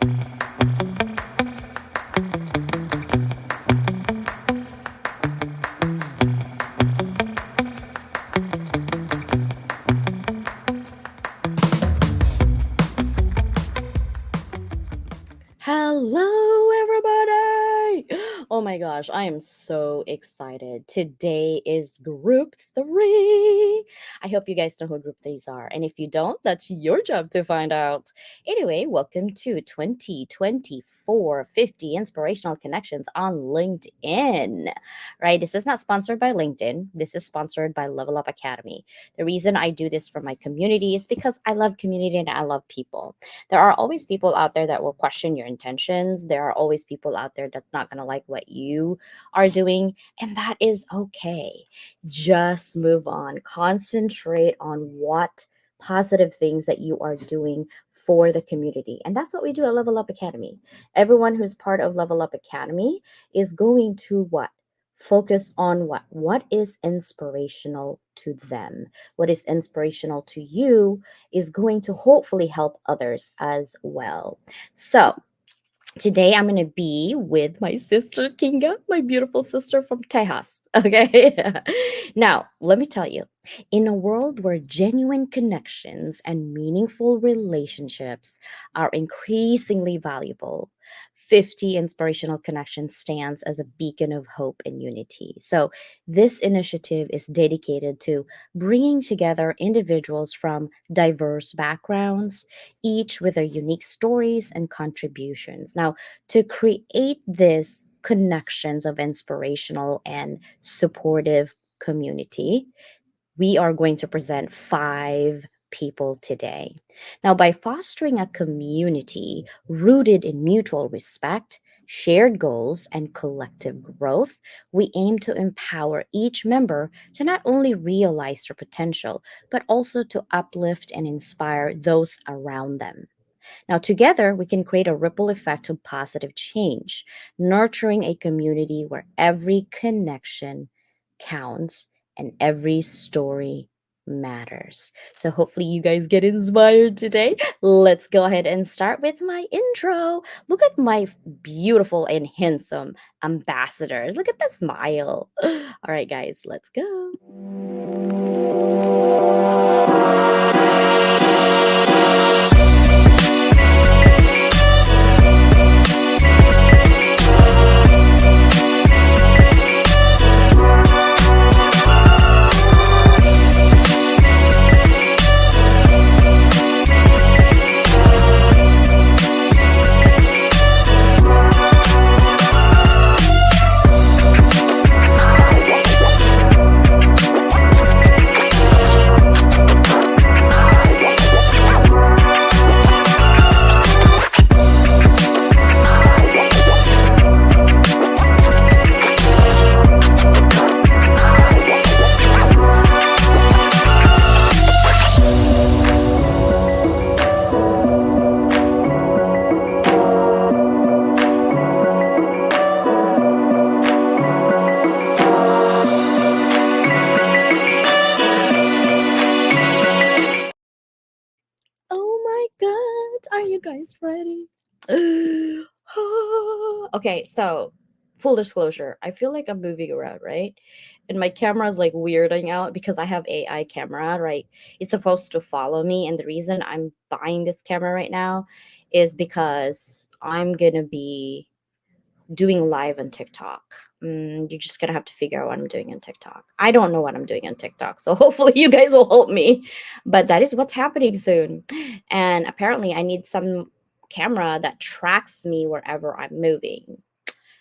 Hello, everybody! Oh my gosh, I am so excited. Today is group three. I hope you guys know who group threes are. And if you don't, that's your job to find out. Anyway, welcome to 2024 50 Inspirational Connections on LinkedIn. Right? This is not sponsored by LinkedIn, this is sponsored by Level Up Academy. The reason I do this for my community is because I love community and I love people. There are always people out there that will question your intentions. There are always people out there that's not going to like what you are doing, and that is okay. Just move on. Concentrate on what positive things that you are doing for the community. And that's what we do at Level Up Academy. Everyone who's part of Level Up Academy is going to what? Focus on what? What is inspirational to them? What is inspirational to you is going to hopefully help others as well. So, today I'm going to be with my sister Kinga, my beautiful sister from Tejas. Okay. Now, let me tell you, in a world where genuine connections and meaningful relationships are increasingly valuable, 50 Inspirational Connections stands as a beacon of hope and unity. So, this initiative is dedicated to bringing together individuals from diverse backgrounds, each with their unique stories and contributions. Now, to create this connections of inspirational and supportive community, we are going to present five people today. Now, by fostering a community rooted in mutual respect, shared goals, and collective growth, we aim to empower each member to not only realize their potential, but also to uplift and inspire those around them. Now, together, we can create a ripple effect of positive change, nurturing a community where every connection counts and every story matters. So, hopefully, you guys get inspired today. Let's go ahead and start with my intro. Look at my beautiful and handsome ambassadors. Look at the smile. All right, guys, let's go. Oh my god, are you guys ready? Okay, so full disclosure, I feel like I'm moving around, right? And my camera is like weirding out because I have AI camera, right? It's supposed to follow me, and the reason I'm buying this camera right now is because I'm gonna be doing live on TikTok. You're just gonna have to figure out what I'm doing on TikTok. I don't know what I'm doing on TikTok, so hopefully you guys will help me. But that is what's happening soon. And apparently, I need some camera that tracks me wherever I'm moving.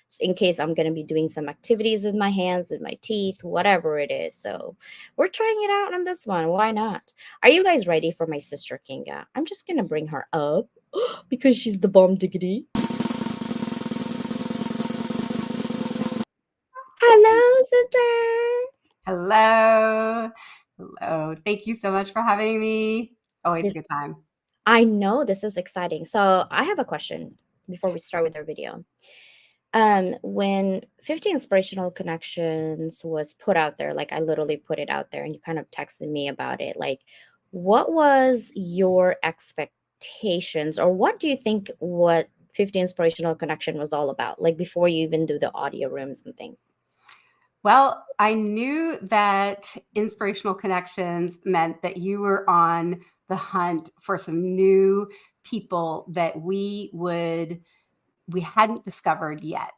So in case I'm gonna be doing some activities with my hands, with my teeth, whatever it is. So we're trying it out on this one. Why not? Are you guys ready for my sister Kinga? I'm just gonna bring her up because she's the bomb diggity. Hello, sister. Hello. Hello. Thank you so much for having me. Always a This good time. I know this is exciting. So I have a question before we start with our video. When 50 Inspirational Connections was put out there, like I literally put it out there and you kind of texted me about it, like what was your expectation expectations, or what do you think what 50 Inspirational Connection was all about? Like before you even do the audio rooms and things. Well, I knew that inspirational connections meant that you were on the hunt for some new people that we hadn't discovered yet.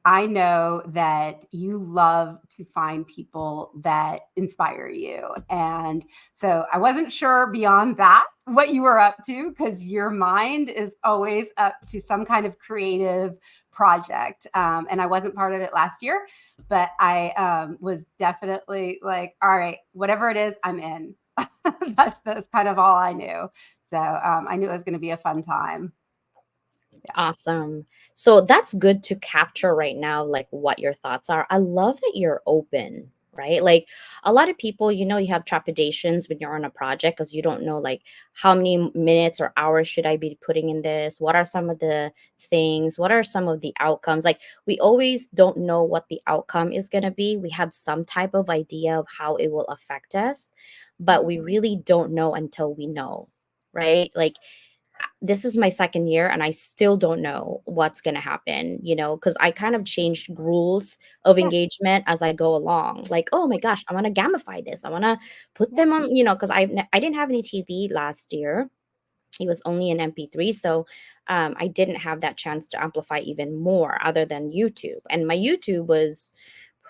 I know that you love to find people that inspire you. And so I wasn't sure beyond that what you were up to, because your mind is always up to some kind of creative project. And I wasn't part of it last year, but I was definitely like, all right, whatever it is, I'm in. That's kind of all I knew. So I knew it was going to be a fun time. Yeah. Awesome. So that's good to capture right now, like what your thoughts are. I love that you're open, right? Like a lot of people, you have trepidations when you're on a project because you don't know, like, how many minutes or hours should I be putting in this? What are some of the things? What are some of the outcomes? Like, we always don't know what the outcome is going to be. We have some type of idea of how it will affect us, but we really don't know until we know, right? Like, this is my second year and I still don't know what's going to happen, because I kind of changed rules of Yeah. engagement as I go along. Like, oh my gosh, I want to gamify this. I want to put Yeah. them on, because I didn't have any TV last year. It was only an MP3. So I didn't have that chance to amplify even more other than YouTube. And my YouTube was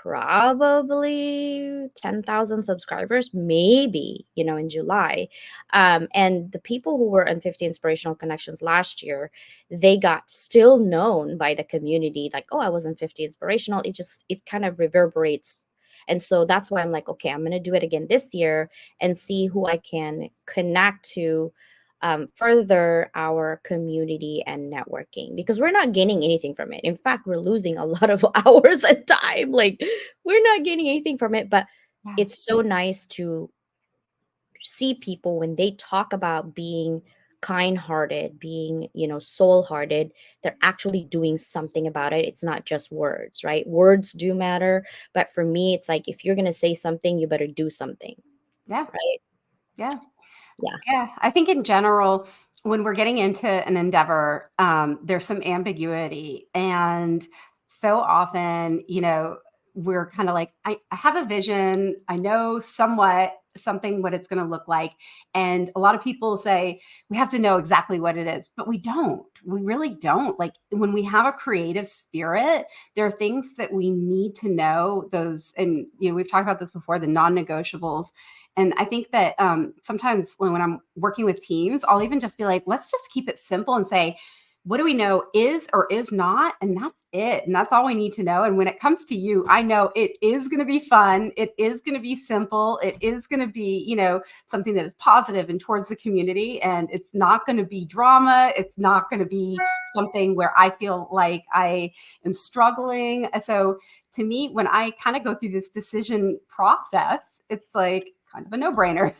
probably 10,000 subscribers, maybe, in July. And the people who were in 50 Inspirational Connections last year, they got still known by the community, like, oh, I was in 50 Inspirational. It kind of reverberates. And so that's why I'm like, okay, I'm going to do it again this year and see who I can connect to, further our community and networking, because we're not gaining anything from it. In fact, we're losing a lot of hours and time. Like, we're not gaining anything from it, but Yeah. it's so nice to see people when they talk about being kind-hearted, being, soul-hearted, they're actually doing something about it. It's not just words, right? Words do matter, but for me, it's like, if you're going to say something, you better do something, Yeah. right? Yeah. Yeah. Yeah, I think in general, when we're getting into an endeavor, there's some ambiguity. And so often, we're kind of like, I have a vision. I know somewhat something what it's going to look like. And a lot of people say we have to know exactly what it is, but we don't. We really don't. Like when we have a creative spirit, there are things that we need to know those. And, we've talked about this before, the non-negotiables. And I think that sometimes when I'm working with teams, I'll even just be like, let's just keep it simple and say, what do we know is or is not? And that's it. And that's all we need to know. And when it comes to you, I know it is going to be fun. It is going to be simple. It is going to be, something that is positive and towards the community. And it's not going to be drama. It's not going to be something where I feel like I am struggling. So to me, when I kind of go through this decision process, it's like kind of a no-brainer.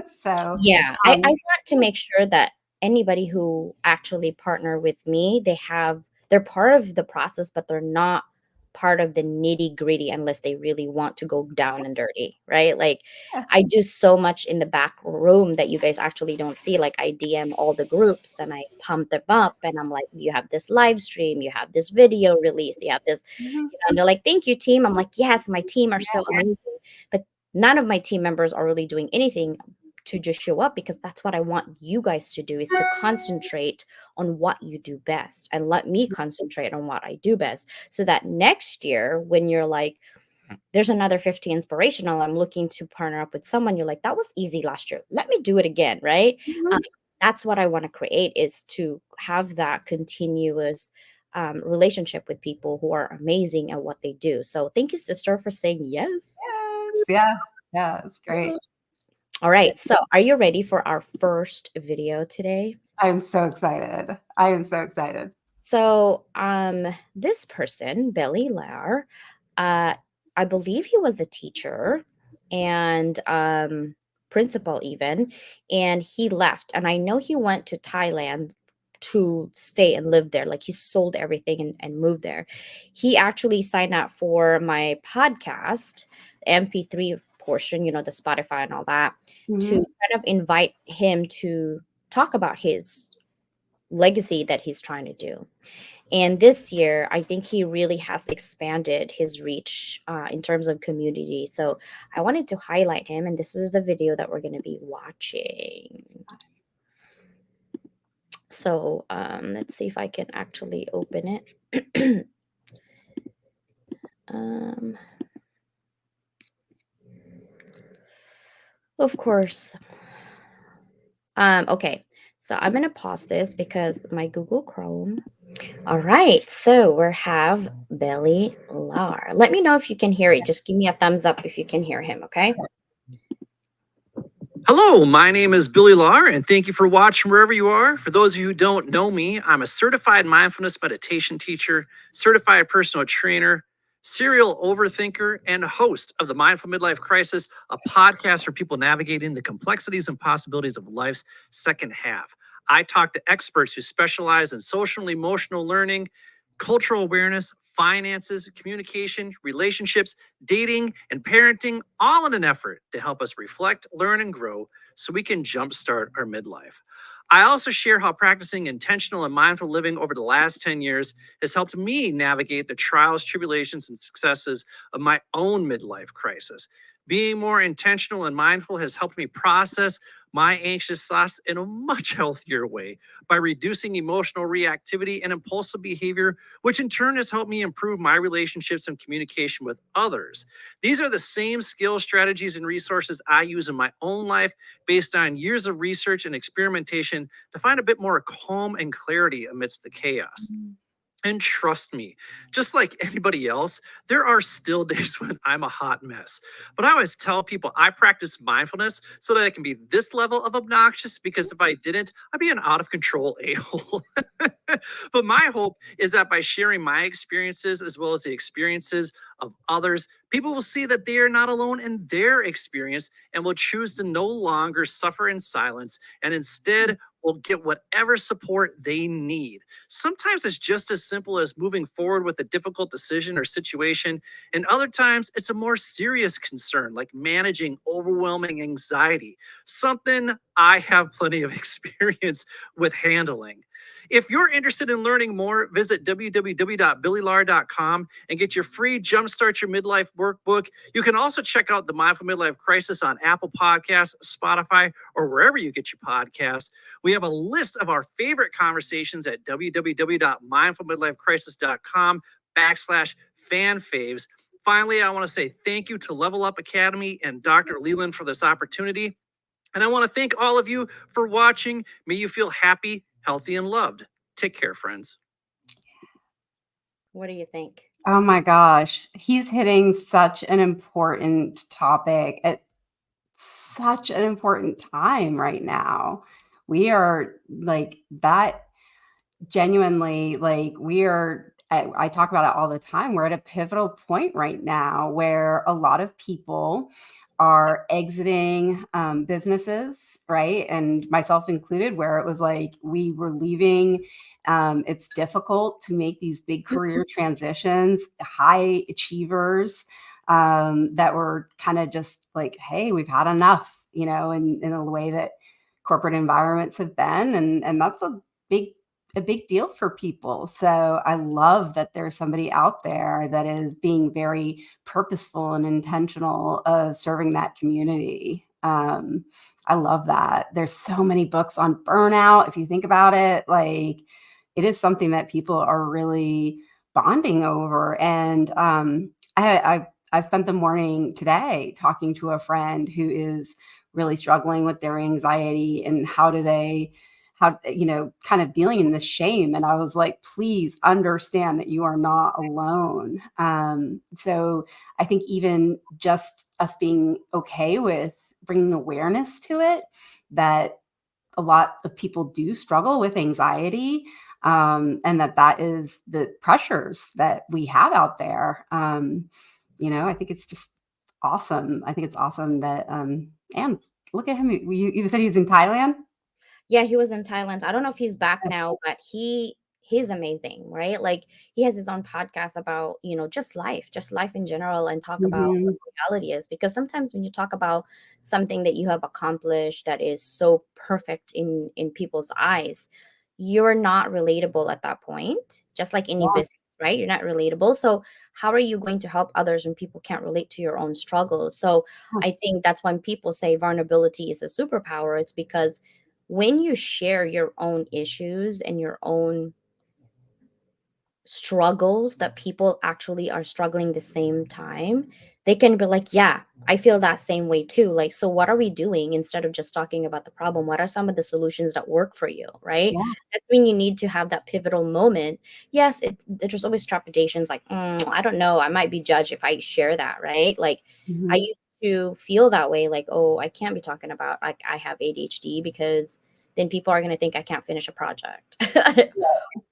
So, Yeah, I um, want to make sure that anybody who actually partner with me, they're part of the process, but they're not part of the nitty gritty unless they really want to go down and dirty, right? Like, yeah. I do so much in the back room that you guys actually don't see. Like, I DM all the groups and I pump them up, and I'm like, you have this live stream, you have this video release, you have this, Mhm. and they're like, thank you, team. I'm like, yes, my team are so Yeah. amazing. But none of my team members are really doing anything to just show up, because that's what I want you guys to do, is to concentrate on what you do best and let me concentrate on what I do best, so that next year when you're like, there's another 50 Inspirational, I'm looking to partner up with someone, you're like, that was easy last year, let me do it again, right? um, Mhm. that's what I want to create, is to have that continuous relationship with people who are amazing at what they do. So thank you, sister, for saying yes. Yes. Yeah. Yeah. It's great. All right. So, are you ready for our first video today? I'm so excited. I am so excited. So, this person, Billy Lair, uh, I believe he was a teacher and principal even, and he left. And I know he went to Thailand to stay and live there. Like, he sold everything and moved there. He actually signed up for my podcast, MP3 portion, the Spotify and all that, to Mhm. kind of invite him to talk about his legacy that he's trying to do. And this year, I think he really has expanded his reach in terms of community. So I wanted to highlight him, and this is the video that we're going to be watching. So let's see if I can actually open it. um, of course. Okay. So I'm going to pause this because my Google Chrome. All right. So we have Billy Lar. Let me know if you can hear it. Just give me a thumbs up if you can hear him. Okay. Hello, my name is Billy Lahr, and thank you for watching wherever you are. For those of you who don't know me, I'm a certified mindfulness meditation teacher, certified personal trainer, serial overthinker, and host of the Mindful Midlife Crisis, a podcast for people navigating the complexities and possibilities of life's second half. I talk to experts who specialize in social and emotional learning, cultural awareness, finances, communication, relationships, dating, and parenting, all in an effort to help us reflect, learn, and grow so we can jumpstart our midlife. I also share how practicing intentional and mindful living over the last 10 years has helped me navigate the trials, tribulations, and successes of my own midlife crisis. Being more intentional and mindful has helped me process my anxious thoughts in a much healthier way by reducing emotional reactivity and impulsive behavior, which in turn has helped me improve my relationships and communication with others. These are the same skills, strategies, and resources I use in my own life based on years of research and experimentation to find a bit more calm and clarity amidst the chaos. And trust me, just like anybody else, there are still days when I'm a hot mess. But I always tell people I practice mindfulness so that I can be this level of obnoxious because if I didn't, I'd be an out of control a-hole. But my hope is that by sharing my experiences as well as the experiences of others, people will see that they are not alone in their experience and will choose to no longer suffer in silence and instead will get whatever support they need. Sometimes it's just as simple as moving forward with a difficult decision or situation, and other times it's a more serious concern like managing overwhelming anxiety, something I have plenty of experience with handling. If you're interested in learning more, visit www.billylar.com and get your free Jumpstart Your Midlife workbook. You can also check out the Mindful Midlife Crisis on Apple Podcasts, Spotify, or wherever you get your podcasts. We have a list of our favorite conversations at www.mindfulmidlifecrisis.com/fan faves. Finally, I want to say thank you to Level Up Academy and Dr. Leland for this opportunity. And I want to thank all of you for watching. May you feel happy, healthy, and loved. Take care, friends. What do you think? Oh my gosh, he's hitting such an important topic at such an important time right now. We are like that genuinely, like we are I talk about it all the time. We're at a pivotal point right now where a lot of people are exiting businesses, right? And myself included, where it was like we were leaving. It's difficult to make these big career transitions, high achievers that were kind of just like, hey, we've had enough, in a way that corporate environments have been. And that's big a big deal for people. So I love that there's somebody out there that is being very purposeful and intentional of serving that community. I love that. There's so many books on burnout. If you think about it, like it is something that people are really bonding over. And I spent the morning today talking to a friend who is really struggling with their anxiety and kind of dealing in this shame. And I was like, please understand that you are not alone. So I think even just us being okay with bringing awareness to it, that a lot of people do struggle with anxiety, and that is the pressures that we have out there. I think it's just awesome. I think it's awesome that, and look at him. You said he's in Thailand? Yeah, he was in Thailand. I don't know if he's back now, but he's amazing, right? Like he has his own podcast about, just life in general and talk about what Mhm. reality is because sometimes when you talk about something that you have accomplished that is so perfect in people's eyes, you're not relatable at that point, just like any Yeah. business, right? You're not relatable. So how are you going to help others when people can't relate to your own struggles? So I think that's when people say vulnerability is a superpower. It's because when you share your own issues and your own struggles that people actually are struggling the same time, they can be like, yeah, I feel that same way too. Like, so what are we doing instead of just talking about the problem? What are some of the solutions that work for you? Right. Yeah. That's when you need to have that pivotal moment. Yes, there's always trepidations like, I don't know, I might be judged if I share that. Right. Like, I Mhm. used to feel that way, like, oh, I can't be talking about like I have ADHD because then people are going to think I can't finish a project.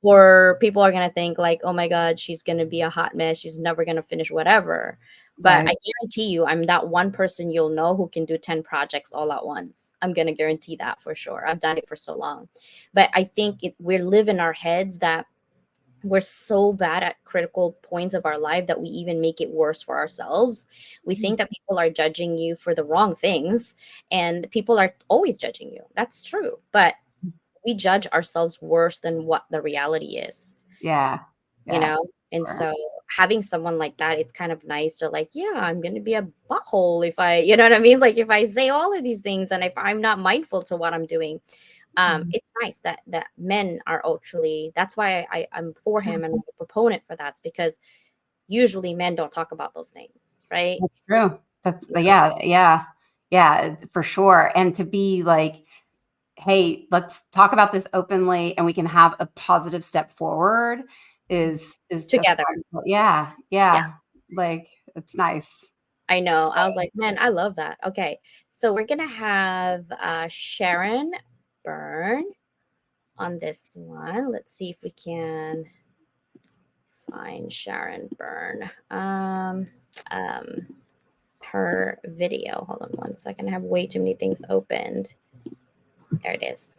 Or people are gonna think like, "Oh my god, she's gonna be a hot mess. She's never gonna finish whatever." But Right. I guarantee you, I'm that one person you'll know who can do 10 projects all at once. I'm gonna guarantee that for sure. I've done it for so long. But I think we live in our heads that we're so bad at critical points of our life that we even make it worse for ourselves. We think that people are judging you for the wrong things, and people are always judging you. That's true. But we judge ourselves worse than what the reality is, Yeah. you Yeah. know? And Sure. so having someone like that, it's kind of nice to like, yeah, I'm going to be a butthole if I, you know what I mean? Like if I say all of these things and if I'm not mindful to what I'm doing, Mhm. it's nice that men are actually, that's why I'm for him and I'm a proponent for that. It's because usually men don't talk about those things, right? That's true. That's Yeah. yeah, yeah, yeah, for sure. And to be like, hey, let's talk about this openly and we can have a positive step forward is just Together. wonderful. Yeah, Yeah. yeah. Like it's nice. I know. I was like, man, I love that. Okay. So we're going to have Sharon Byrne on this one. Let's see if we can find Sharon Byrne. Um, her video. Hold on one second. I have way too many things opened. There it is.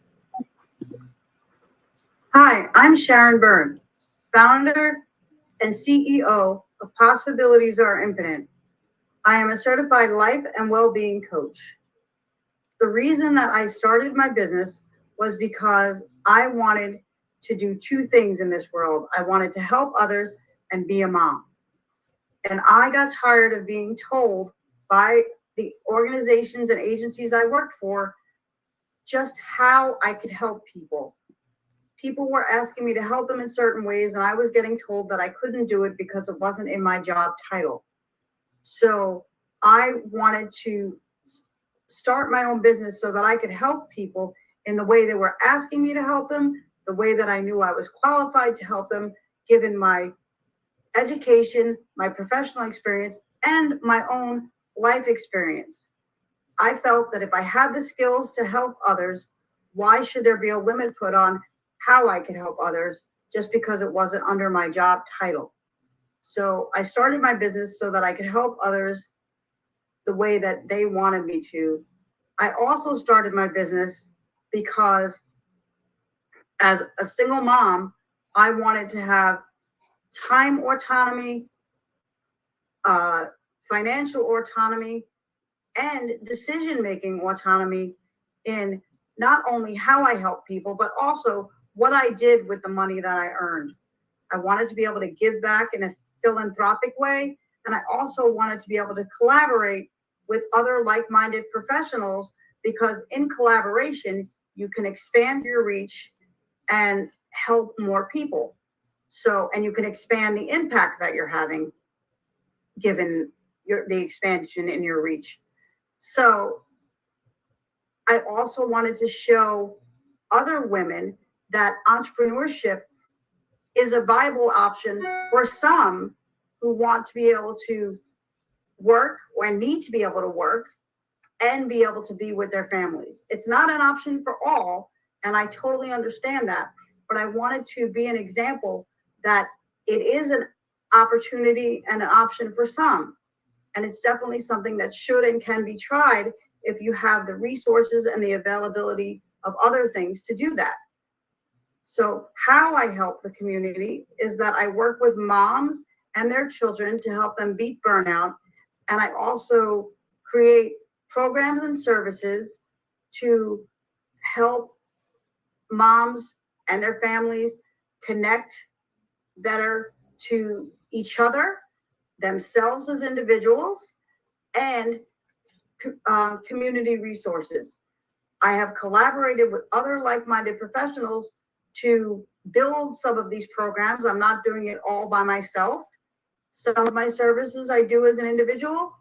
Hi, I'm Sharon Byrne, founder and CEO of Possibilities Are Infinite. I am a certified life and well-being coach. The reason that I started my business was because I wanted to do two things in this world. I wanted to help others and be a mom. And I got tired of being told by the organizations and agencies I worked for just how I could help people. People were asking me to help them in certain ways, and I was getting told that I couldn't do it because it wasn't in my job title. So I wanted to start my own business so that I could help people in the way they were asking me to help them, the way that I knew I was qualified to help them, given my education, my professional experience, and my own life experience. I felt that if I had the skills to help others, why should there be a limit put on how I could help others just because it wasn't under my job title? So I started my business so that I could help others the way that they wanted me to. I also started my business because as a single mom, I wanted to have time autonomy, uh, financial autonomy, and decision making autonomy in not only how I help people, but also what I did with the money that I earned. I wanted to be able to give back in a philanthropic way. And I also wanted to be able to collaborate with other like minded professionals because in collaboration, you can expand your reach and help more people. So, and you can expand the impact that you're having given the expansion in your reach. So I also wanted to show other women that entrepreneurship is a viable option for some who want to be able to work or need to be able to work and be able to be with their families. It's not an option for all, and I totally understand that. But I wanted to be an example that it is an opportunity and an option for some. And it's definitely something that should and can be tried if you have the resources and the availability of other things to do that. So, how I help the community is that I work with moms and their children to help them beat burnout. And I also create programs and services to help moms and their families connect better to each other, themselves as individuals, and community resources. I have collaborated with other like-minded professionals to build some of these programs. I'm not doing it all by myself. Some of my services I do as an individual,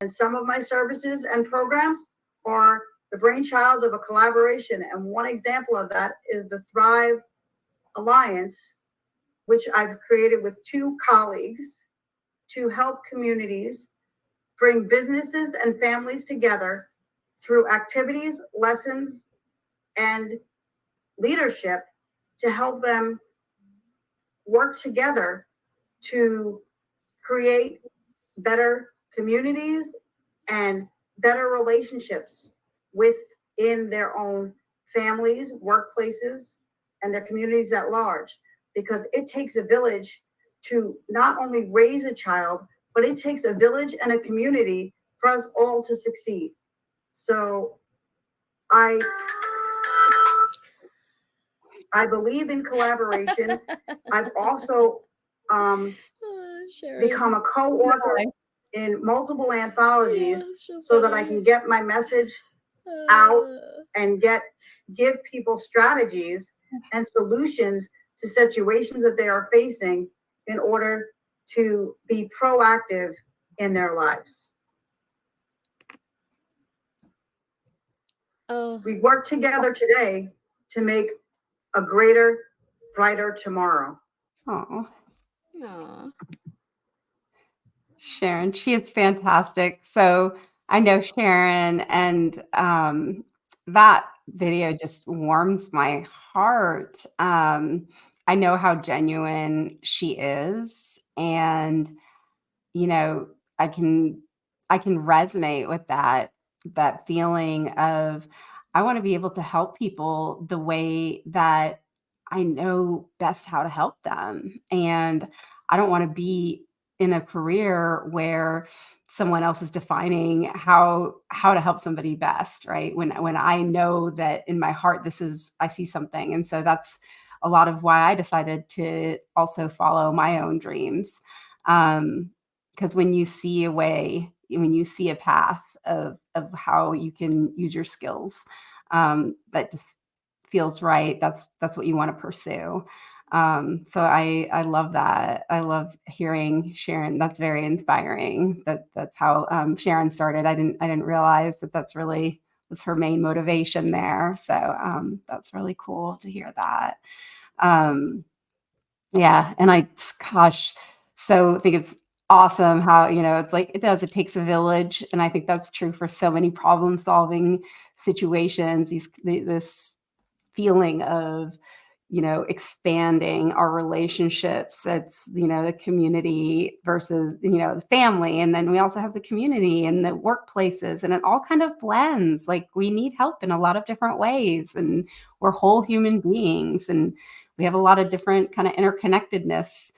and some of my services and programs are the brainchild of a collaboration. And one example of that is the Thrive Alliance, which I've created with 2 colleagues to help communities bring businesses and families together through activities, lessons, and leadership to help them work together to create better communities and better relationships within their own families, workplaces, and their communities at large. Because it takes a village to not only raise a child, but it takes a village and a community for us all to succeed. So I believe in collaboration. I've also become a co-author in multiple anthologies so that I can get my message out and give people strategies and solutions to situations that they are facing in order to be proactive in their lives. We work together today to make a greater, brighter tomorrow. Oh, Aw. Sharon, she is fantastic. So I know Sharon, and that video just warms my heart. I know how genuine she is, and you know, I can I can resonate with that feeling of I want to be able to help people the way that I know best how to help them. And I don't want to be in a career where someone else is defining how to help somebody best, right? When I know that in my heart this is I see something. And so that's a lot of why I decided to also follow my own dreams. Because when you see a way, when you see a path of how you can use your skills, that just feels right. That's what you want to pursue. So I love that. I love hearing Sharon. That's very inspiring. That's how Sharon started. I didn't realize that that's really was her main motivation there. So that's really cool to hear that. Yeah, and gosh, so think it's awesome how, it's like it takes a village, and I think that's true for so many problem-solving situations, this feeling of, expanding our relationships. It's, the community versus, the family, and then we also have the community and the workplaces, and it all kind of blends. Like, we need help in a lot of different ways, and we're whole human beings, and we have a lot of different kind of interconnectedness.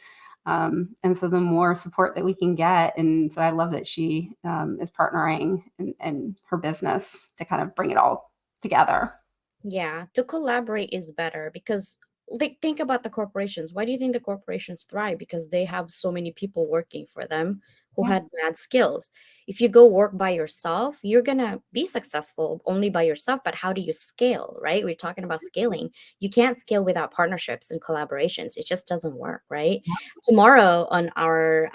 And so the more support that we can get, and so I love that she is partnering in her business to kind of bring it all together. Yeah, to collaborate is better because, like, think about the corporations. Why do you think the corporations thrive? Because they have so many people working for them who Yeah. had mad skills. If you go work by yourself, you're gonna be successful only by yourself. But how do you scale, right? We're talking about scaling. You can't scale without partnerships and collaborations. It just doesn't work, right? Tomorrow on our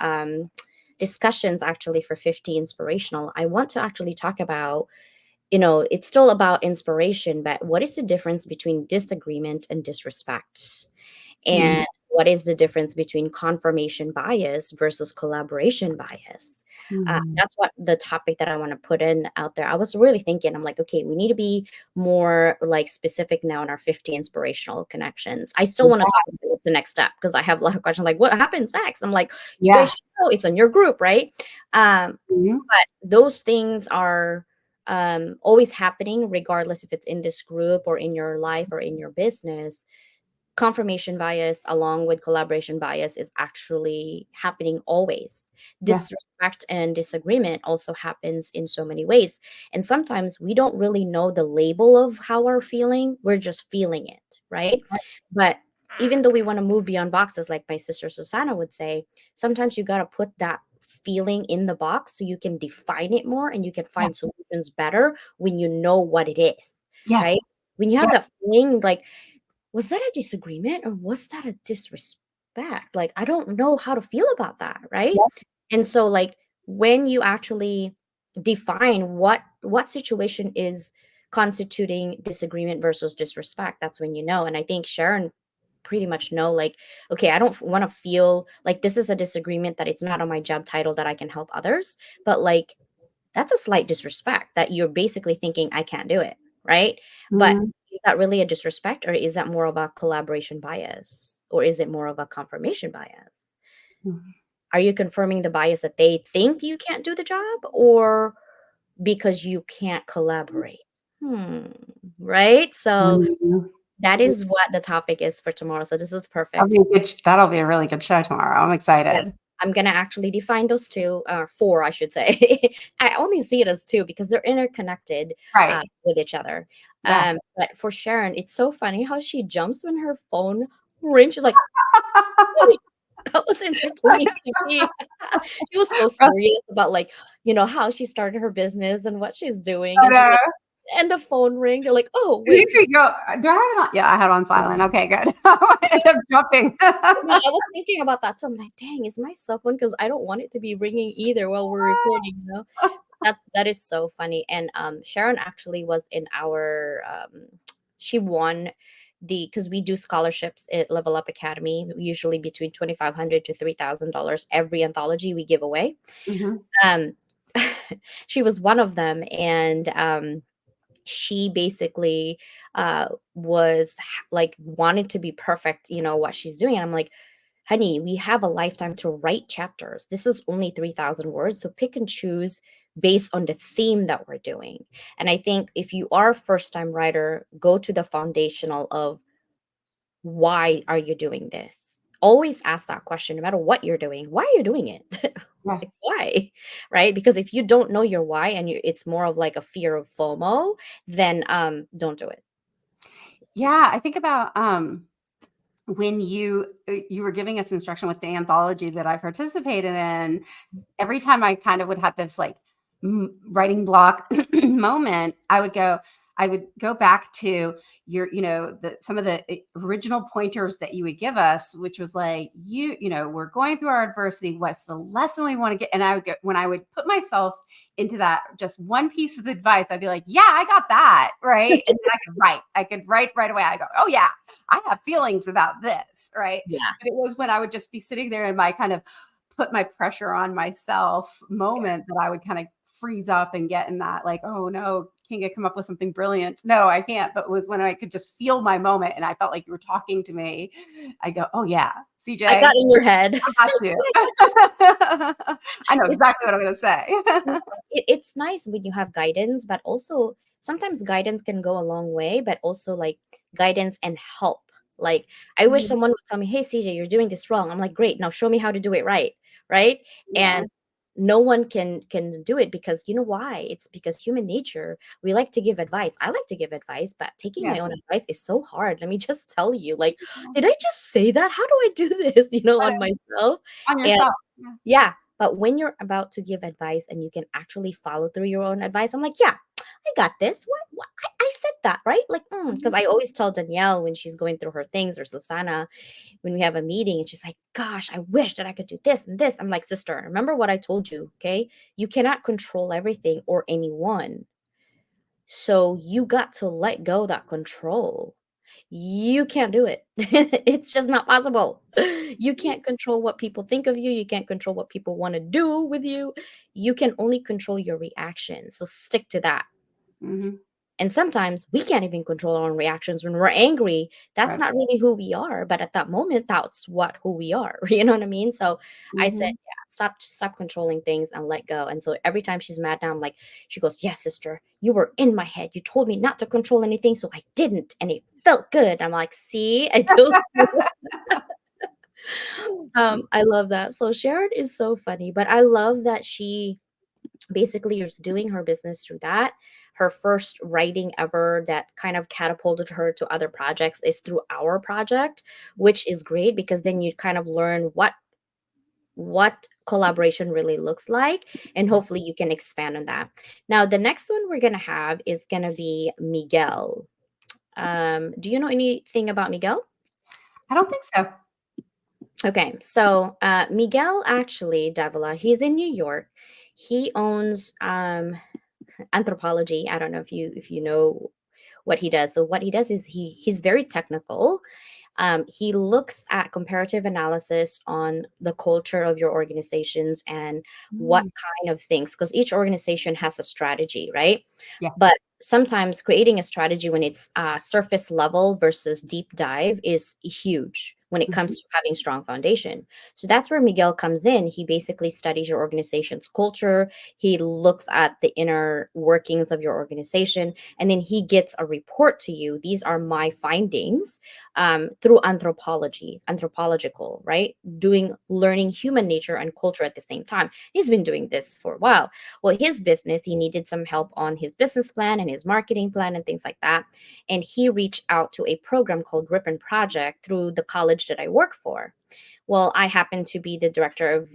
discussions, actually for 50 Inspirational, I want to actually talk about, it's still about inspiration, but what is the difference between disagreement and disrespect? Mhm. And what is the difference between confirmation bias versus collaboration bias? Mhm. That's what the topic that I want to put in out there. I was really thinking, I'm like, okay, we need to be more like specific now in our 50 inspirational connections. I still want to talk about what's the next step because I have a lot of questions like, what happens next? I'm like, you guys Yeah. should know it's on your group, right? Mhm. But those things are always happening, regardless if it's in this group or in your life or in your business. confirmation bias along with collaboration bias is actually happening always. Yeah. Disrespect and disagreement also happens in so many ways. And sometimes we don't really know the label of how we're feeling, we're just feeling it, right? But even though we want to move beyond boxes, like my sister Susanna would say, sometimes you got to put that feeling in the box so you can define it more and you can Yeah. find solutions better when you know what it is, Yeah. right? When you have Yeah. that feeling, like, was that a disagreement or was that a disrespect? Like, I don't know how to feel about that, right? Yeah. And so, like, when you actually define what situation is constituting disagreement versus disrespect, that's when you know. And I think Sharon pretty much know, like, okay, I don't want to feel like this is a disagreement that it's not on my job title that I can help others, but like that's a slight disrespect that you're basically thinking I can't do it, right? But Mhm. is that really a disrespect or is that more of a collaboration bias or is it more of a confirmation bias? Mhm. Are you confirming the bias that they think you can't do the job or because you can't collaborate? Hmm, right? So Mhm. that is what the topic is for tomorrow. So this is That'll perfect. be a good that'll be a really good show tomorrow. I'm Yeah. excited. I'm gonna actually define those two, four, I should say. I only see it as two because they're interconnected Right. with each other. Yeah. But for Sharon, it's so funny how she jumps when her phone rings. She's like, "Wait," that was entertaining to me. She was so serious about like, how she started her business and what she's doing, Oh, and she's no. like, and the phone ring. They're like, "Oh, It wait." makes me go do I have it on? Yeah, I had it on silent. Okay, good. I ended up jumping. No, I was thinking about that too. I'm like, dang, is my cell phone? Because I don't want it to be ringing either while we're recording. That is so funny. And Sharon actually was in our she won because we do scholarships at Level Up Academy, usually between $2,500 to $3,000 every anthology we give away. Mhm. Um she was one of them, and she basically was like wanted to be perfect, what she's doing. And I'm like, honey, we have a lifetime to write chapters. This is only 3,000 words. So pick and choose based on the theme that we're doing. And I think if you are a first time writer, go to the foundational of why are you doing this? Always ask that question no matter what you're doing. Why are you doing it? Yeah. Like, why? Right? Because if you don't know your why and it's more of like a fear of FOMO, then don't do it. Yeah, I think about, when you were giving us instruction with the anthology that I participated in, every time I kind of would have this like writing block moment, I would go back to some of the original pointers that you would give us, which was like, we're going through our adversity. What's the lesson we want to get? And I would go, when I would put myself into that, just one piece of advice, I'd be like, yeah, I got that. Right. And then I could write right away. I go, oh yeah, I have feelings about this. Right. Yeah. But it was when I would just be sitting there in my kind of put my pressure on myself moment that I would kind of freeze up and get in that like, oh no, can't I come up with something brilliant? No, I can't. But it was when I could just feel my moment and I felt like you were talking to me. I go, oh yeah, I CJ, got in your head. I got you. I know It's exactly what I'm going to say. Yeah, it's nice when you have guidance, but also sometimes guidance can go a long way, but also like guidance and help. Like, I wish Mhm. someone would tell me, "Hey, CJ, you're doing this wrong." I'm like, "Great, now show me how to do it right." Right? Yeah, And no one can do it because you know why? It's because human nature. We like to give advice. I like to give advice, but taking yeah. my own advice is so hard. Let me just tell you. Like, did I just say that? How do I do this, on myself? On And yourself. Yeah. yeah, but when you're about to give advice and you can actually follow through your own advice, I'm like, yeah, I got this. What? I said that, right? Like, because Mhm. I always tell Danielle when she's going through her things or Susanna when we have a meeting and she's like, gosh, I wish that I could do this and this. I'm like, sister, remember what I told you, okay? You cannot control everything or anyone. So you got to let go that control. You can't do it. It's just not possible. You can't control what people think of you. You can't control what people want to do with you. You can only control your reaction. So stick to that. Mhm. And sometimes we can't even control our own reactions when we're angry. That's Right. not really who we are, but at that moment, that's what who we are. You know what I mean? So I said, Mhm. yeah, stop controlling things and let go. And so every time she's mad now, I'm like, she goes, yes, sister, you were in my head. You told me not to control anything, so I didn't, and it felt good. I'm like, see, I told you. I love that. So Sharon is so funny, but I love that she basically is doing her business through that. Her first writing ever that kind of catapulted her to other projects is through our project, which is great because then you kind of learn what collaboration really looks like, and hopefully you can expand on that. Now the next one we're going to have is going to be Miguel. Do you know anything about Miguel? I don't think so. Okay, so Miguel actually, Davila, he's in New York. He owns anthropology. I don't know if you know what he does. So what he does is he's very technical. He looks at comparative analysis on the culture of your organizations and what Mm. kind of things, because each organization has a strategy, right? Yeah. But sometimes creating a strategy when it's surface level versus deep dive is huge when it Mhm. comes to having strong foundation. So that's where Miguel comes in. He basically studies your organization's culture. He looks at the inner workings of your organization, and then he gets a report to you. These are my findings through anthropological, right? Learning human nature and culture at the same time. He's been doing this for a while. Well, his business, he needed some help on his business plan and his marketing plan and things like that. And he reached out to a program called Ripon Project through the college that I work for. Well, I happen to be the director of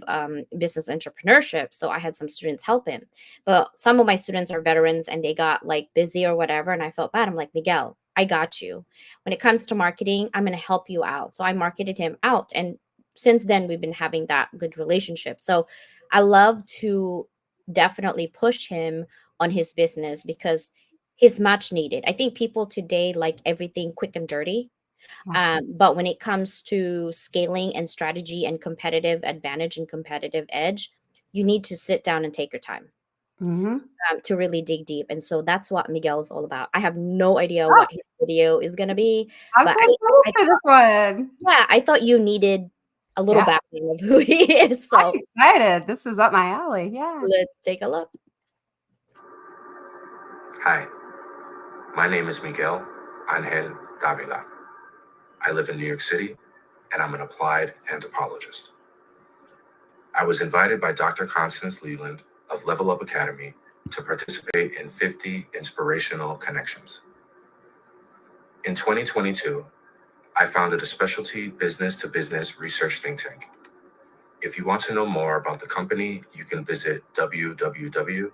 business entrepreneurship, so I had some students help him. But some of my students are veterans and they got like busy or whatever, and I felt bad. I'm like, Miguel, I got you. When it comes to marketing, I'm going to help you out. So I marketed him out, and since then we've been having that good relationship. So I love to definitely push him on his business because he's much needed. I think people today like everything quick and dirty, Yeah. but when it comes to scaling and strategy and competitive advantage and competitive edge, you need to sit down and take your time Mhm. to really dig deep. And so that's what Miguel's all about. I have no idea Oh, what his video is going to be, I'm but so excited I for this one. yeah, I thought you needed a little Yeah, background of who he is. I'm So excited. This is up my alley. Yeah. let's take a look. Hi, my name is Miguel Angel Davila. I live in New York City and I'm an applied anthropologist. I was invited by Dr. Constance Leland of Level Up Academy to participate in 50 inspirational connections. In 2022, I founded a specialty business to business research think tank. If you want to know more about the company, you can visit www.daar.llc.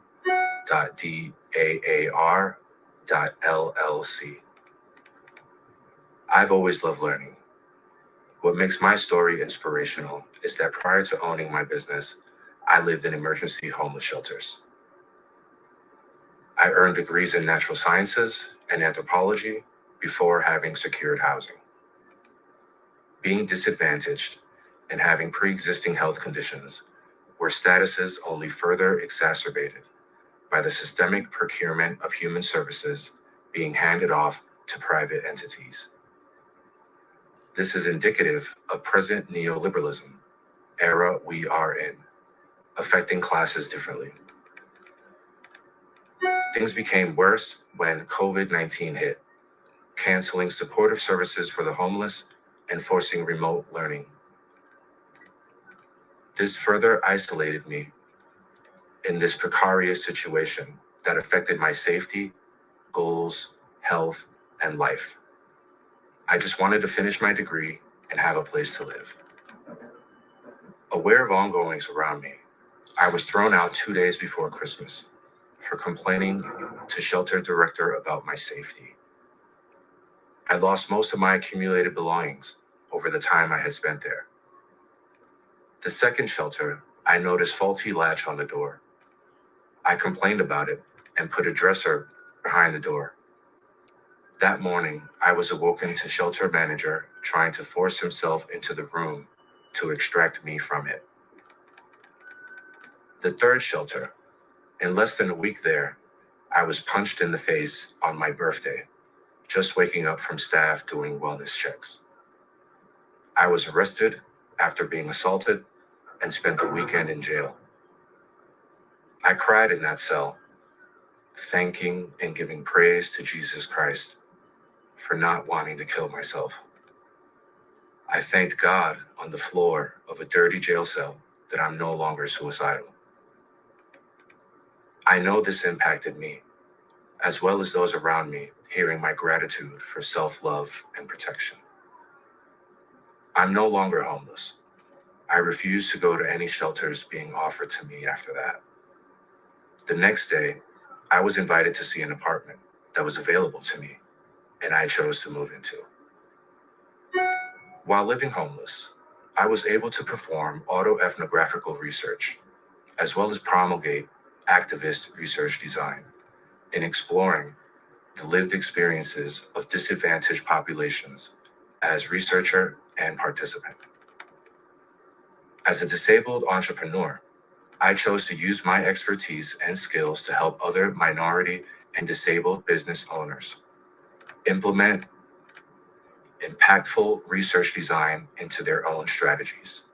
I've always loved learning. What makes my story inspirational is that prior to owning my business, I lived in emergency homeless shelters. I earned degrees in natural sciences and anthropology before having secured housing. Being disadvantaged and having pre-existing health conditions were statuses only further exacerbated by the systemic procurement of human services being handed off to private entities. This is indicative of present neoliberalism era we are in, affecting classes differently. Things became worse when COVID-19 hit, canceling supportive services for the homeless and forcing remote learning. This further isolated me in this precarious situation that affected my safety, goals, health, and life. I just wanted to finish my degree and have a place to live. Aware of ongoings around me, I was thrown out 2 days before Christmas for complaining to shelter director about my safety. I lost most of my accumulated belongings over the time I had spent there. The second shelter, I noticed faulty latch on the door. I complained about it and put a dresser behind the door. That morning, I was awoken to shelter manager trying to force himself into the room to extract me from it. The third shelter, in less than a week there, I was punched in the face on my birthday, just waking up from staff doing wellness checks. I was arrested after being assaulted and spent the weekend in jail. I cried in that cell, thanking and giving praise to Jesus Christ for not wanting to kill myself. I thanked God on the floor of a dirty jail cell that I'm no longer suicidal. I know this impacted me, as well as those around me, hearing my gratitude for self-love and protection. I'm no longer homeless. I refuse to go to any shelters being offered to me after that. The next day, I was invited to see an apartment that was available to me, and I chose to move into. While living homeless, I was able to perform autoethnographical research, as well as promulgate activist research design in exploring the lived experiences of disadvantaged populations as researcher and participant. As a disabled entrepreneur, I chose to use my expertise and skills to help other minority and disabled business owners implement impactful research design into their own strategies.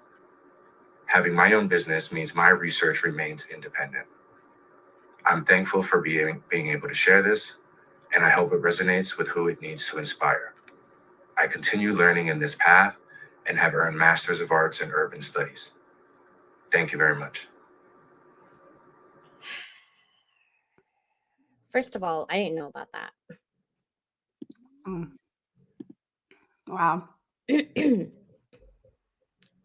Having my own business means my research remains independent. I'm thankful for being able to share this, and I hope it resonates with who it needs to inspire. I continue learning in this path and have earned Masters of Arts in Urban Studies. Thank you very much. First of all, I didn't know about that. Wow.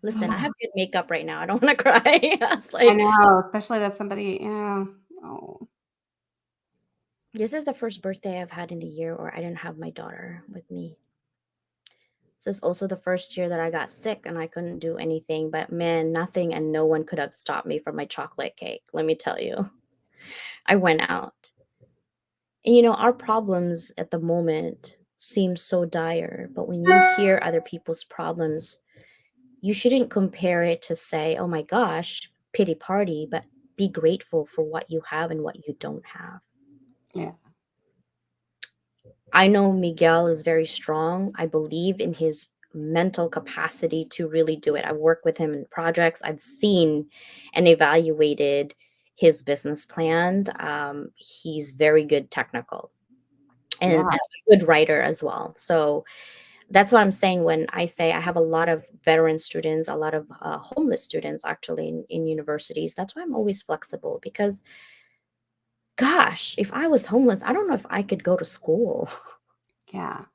Listen, I have good makeup right now. I don't want to cry. I was I like, know, especially that somebody, yeah. Oh, this is the first birthday I've had in a year where I didn't have my daughter with me. This is also the first year that I got sick and I couldn't do anything. But man, nothing and no one could have stopped me from my chocolate cake. Let me tell you, I went out. And our problems at the moment seem so dire. But when you hear other people's problems, you shouldn't compare it to say, oh my gosh, pity party, but be grateful for what you have and what you don't have. yeah. I know Miguel is very strong. I believe in his mental capacity to really do it. I've worked with him in projects. I've seen and evaluated his business plan. He's very good technical and Yeah. a good writer as well. So that's what I'm saying when I say I have a lot of veteran students, a lot of homeless students actually in universities. That's why I'm always flexible because, gosh, if I was homeless, I don't know if I could go to school. Yeah.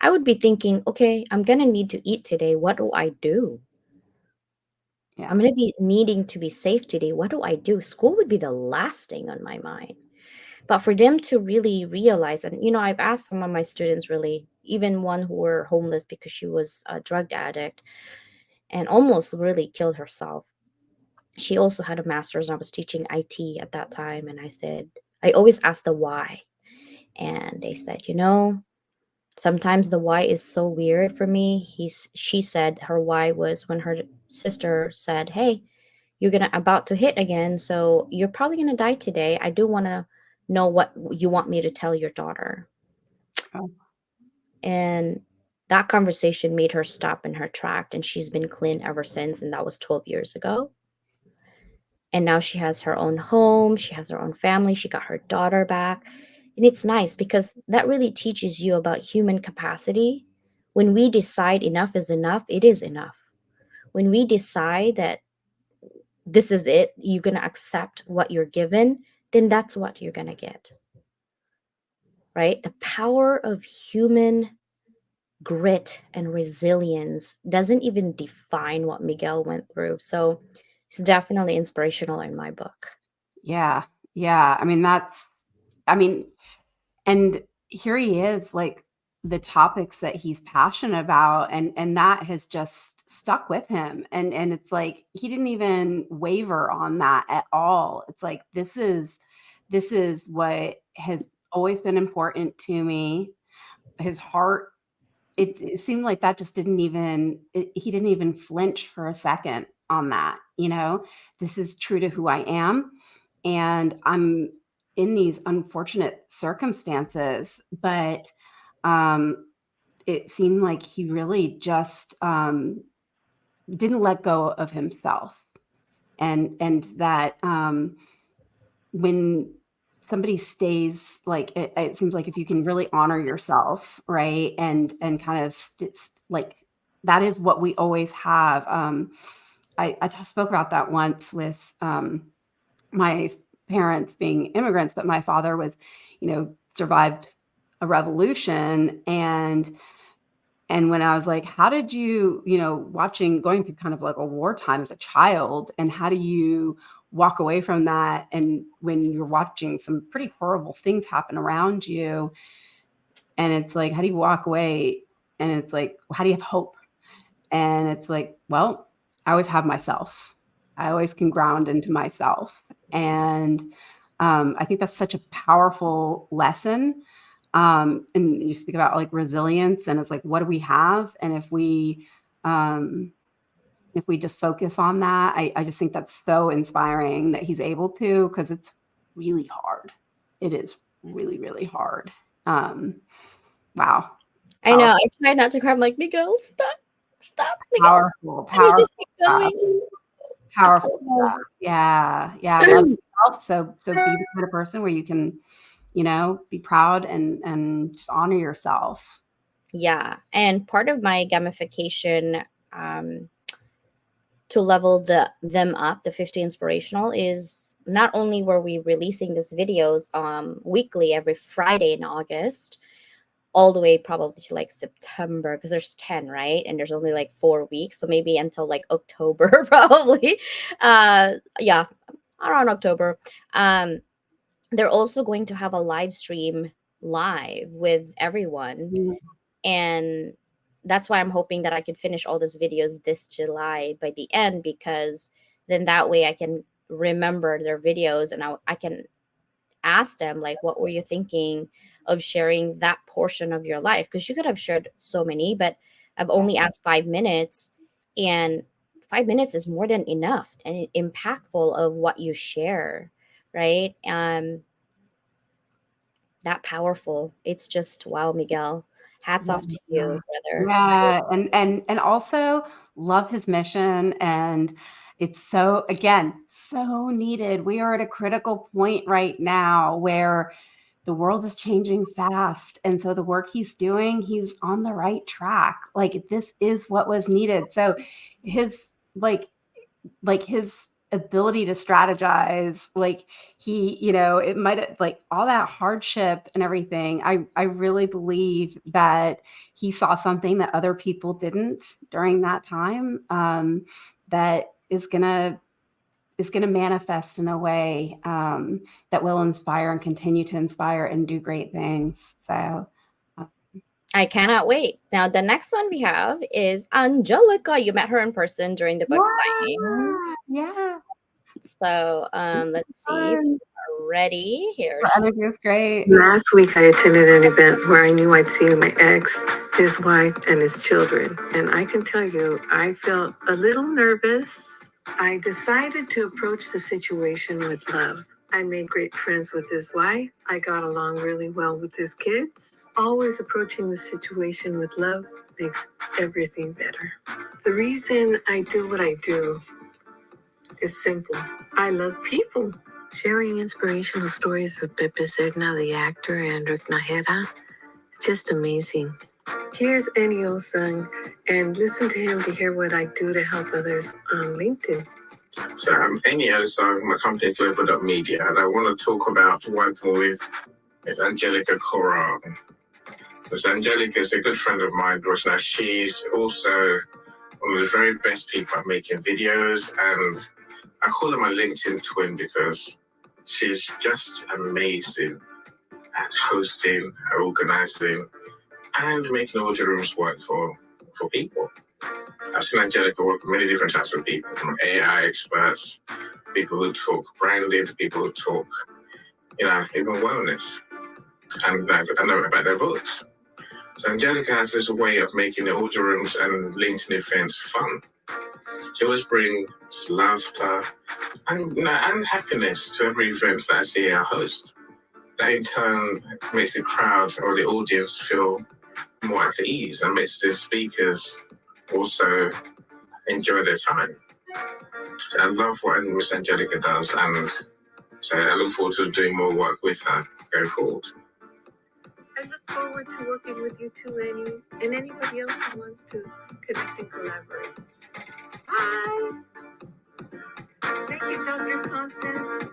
I would be thinking, okay, I'm going to need to eat today. What do I do? Yeah. I'm going to be needing to be safe today. What do I do? School would be the last thing on my mind. But for them to really realize, and I've asked some of my students really, even one who were homeless because she was a drug addict and almost really killed herself. She also had a master's and I was teaching IT at that time. And I said, I always ask the why. And they said, sometimes the why is so weird for me. She said her why was when her sister said, hey, you're gonna about to hit again, so you're probably gonna die today. I do want to know what you want me to tell your daughter. Oh, And that conversation made her stop in her track, and she's been clean ever since, and that was 12 years ago. And now she has her own home, she has her own family, she got her daughter back. And it's nice because that really teaches you about human capacity. When we decide enough is enough, it is enough. When we decide that this is it, you're going to accept what you're given, then that's what you're going to get. Right? The power of human grit and resilience doesn't even define what Miguel went through. So it's definitely inspirational in my book. yeah. Yeah. And here he is, like the topics that he's passionate about, and that has just stuck with him. And it's like he didn't even waver on that at all. It's like this is what has always been important to me. His heart, it seemed like that just he didn't even flinch for a second on that. This is true to who I am, and in these unfortunate circumstances, but it seemed like he really just didn't let go of himself, and that when somebody stays, like it seems like if you can really honor yourself, right, and kind of like that is what we always have. I spoke about that once with my parents being immigrants, but my father was, survived a revolution. And when I was like, how did you, going through kind of like a wartime as a child, and how do you walk away from that? And when you're watching some pretty horrible things happen around you, and it's like, how do you walk away? And it's like, how do you have hope? And it's like, well, I always have myself. I always can ground into myself. And I think that's such a powerful lesson. And you speak about like resilience, and it's like, what do we have? And if we just focus on that, I just think that's so inspiring that he's able to, because it's really hard. It is really, really hard. Wow. I know. I try not to cry. I'm like, Miguel, stop, Miguel. Powerful, I need to powerful keep stuff. going. Powerful stuff. Yeah. Love yourself. So be the kind of person where you can, be proud and just honor yourself. Yeah, and part of my gamification to level them up, the 50 inspirational, is not only were we releasing these videos weekly every Friday in August, all the way probably to like September, because there's 10, right? And there's only like 4 weeks, so maybe until like October probably. Yeah, around October. They're also going to have a live stream live with everyone, Mm. and that's why I'm hoping that I could finish all these videos this July by the end, because then that way I can remember their videos, and I can ask them, like, what were you thinking of sharing that portion of your life? Because you could have shared so many, but I've only asked 5 minutes, and 5 minutes is more than enough and impactful of what you share, right? That powerful. It's just wow, Miguel. Hats off to you, brother. Yeah, and also love his mission, and it's so, again, so needed. We are at a critical point right now where the world is changing fast, and so the work he's doing, he's on the right track. Like, this is what was needed. So his his ability to strategize, like, he, it might have, like, all that hardship and everything, I really believe that he saw something that other people didn't during that time, that is gonna manifest in a way that will inspire and continue to inspire and do great things. So I cannot wait. Now, the next one we have is Angelica. You met her in person during the book signing. yeah, So let's see if fun. you are ready. Here Her she energy is great. Last week, I attended an event where I knew I'd see my ex, his wife, and his children. And I can tell you, I felt a little nervous. I decided to approach the situation with love. I made great friends with his wife. I got along really well with his kids. Always approaching the situation with love makes everything better. The reason I do what I do is simple. I love people. Sharing inspirational stories with Pepe Serna, the actor, and Rick Najera, it's just amazing. Here's Ennio-san, and listen to him to hear what I do to help others on LinkedIn. So I'm Ennio-san, my company is Global Media, and I want to talk about working with Miss Angelica Corral. Miss Angelica is a good friend of mine, Rosna. She's also one of the very best people at making videos, and I call her my LinkedIn twin because she's just amazing at hosting, organizing, and making audio rooms work for people. I've seen Angelica work with many different types of people, from AI experts, people who talk branding, people who talk, even wellness, and I know about their books. So Angelica has this way of making the audio rooms and LinkedIn events fun. She always brings laughter and happiness to every event that I see her host. that in turn makes the crowd or the audience feel more at ease and makes the speakers also enjoy their time. So I love what Miss Angelica does, and so I look forward to doing more work with her going forward. I look forward to working with you too, Annie, and anybody else who wants to connect and collaborate. Bye. Thank you, Dr. Constance.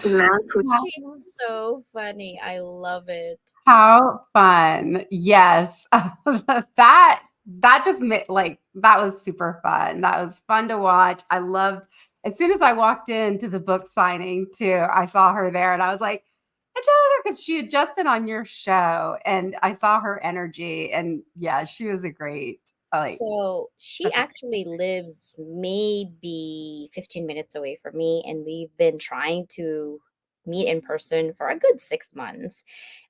Last week. She's so funny. I love it. How fun. Yes. that just made, like, that was super fun. That was fun to watch. I loved, as soon as I walked into the book signing too, I saw her there and I was like, Angelica, because she had just been on your show and I saw her energy, and yeah, she was a great, like, So she actually lives maybe 15 minutes away from me, and we've been trying to meet in person for a good 6 months.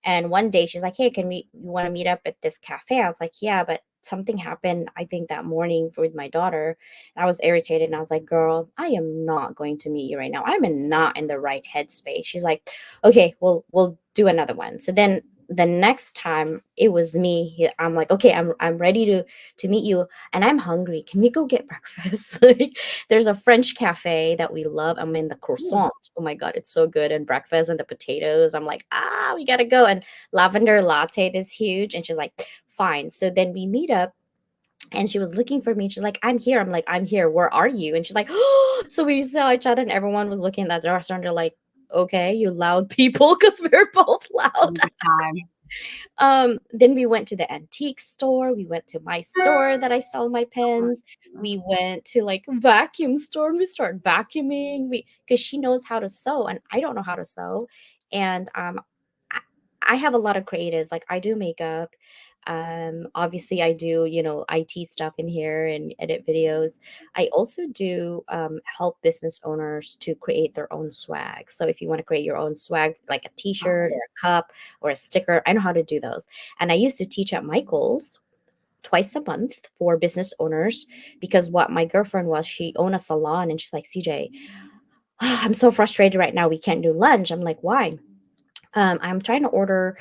And one day she's like, "Hey, you want to meet up at this cafe?" I was like, "Yeah," but something happened, I think, that morning with my daughter. And I was irritated, and I was like, "Girl, I am not going to meet you right now. Not in the right headspace." She's like, "Okay, we'll do another one." So then the next time it was me, I'm like, "Okay, I'm ready to meet you, and I'm hungry. Can we go get breakfast?" Like, there's a French cafe that we love. I'm in the croissant. Oh my god, it's so good, and breakfast and the potatoes. I'm like, we gotta go. And lavender latte is huge. And she's like, fine. So then we meet up. And she was looking for me. She's like, I'm here. I'm like, I'm here. Where are you? And she's like, oh. So we saw each other, and everyone was looking at the restaurant. They're like, okay, you loud people, because we're both loud. Then we went to the antique store. We went to my store that I sell my pens. We went to like vacuum store, and we start vacuuming. Because she knows how to sew and I don't know how to sew. And I, I have a lot of creatives. Like, I do makeup. Obviously I do, IT stuff in here and edit videos. I also do help business owners to create their own swag. So if you want to create your own swag, like a t-shirt or a cup or a sticker, I know how to do those. And I used to teach at Michael's twice a month for business owners, because what my girlfriend was, she owned a salon, and she's like, CJ, I'm so frustrated right now. We can't do lunch. I'm like, why? I'm trying to order,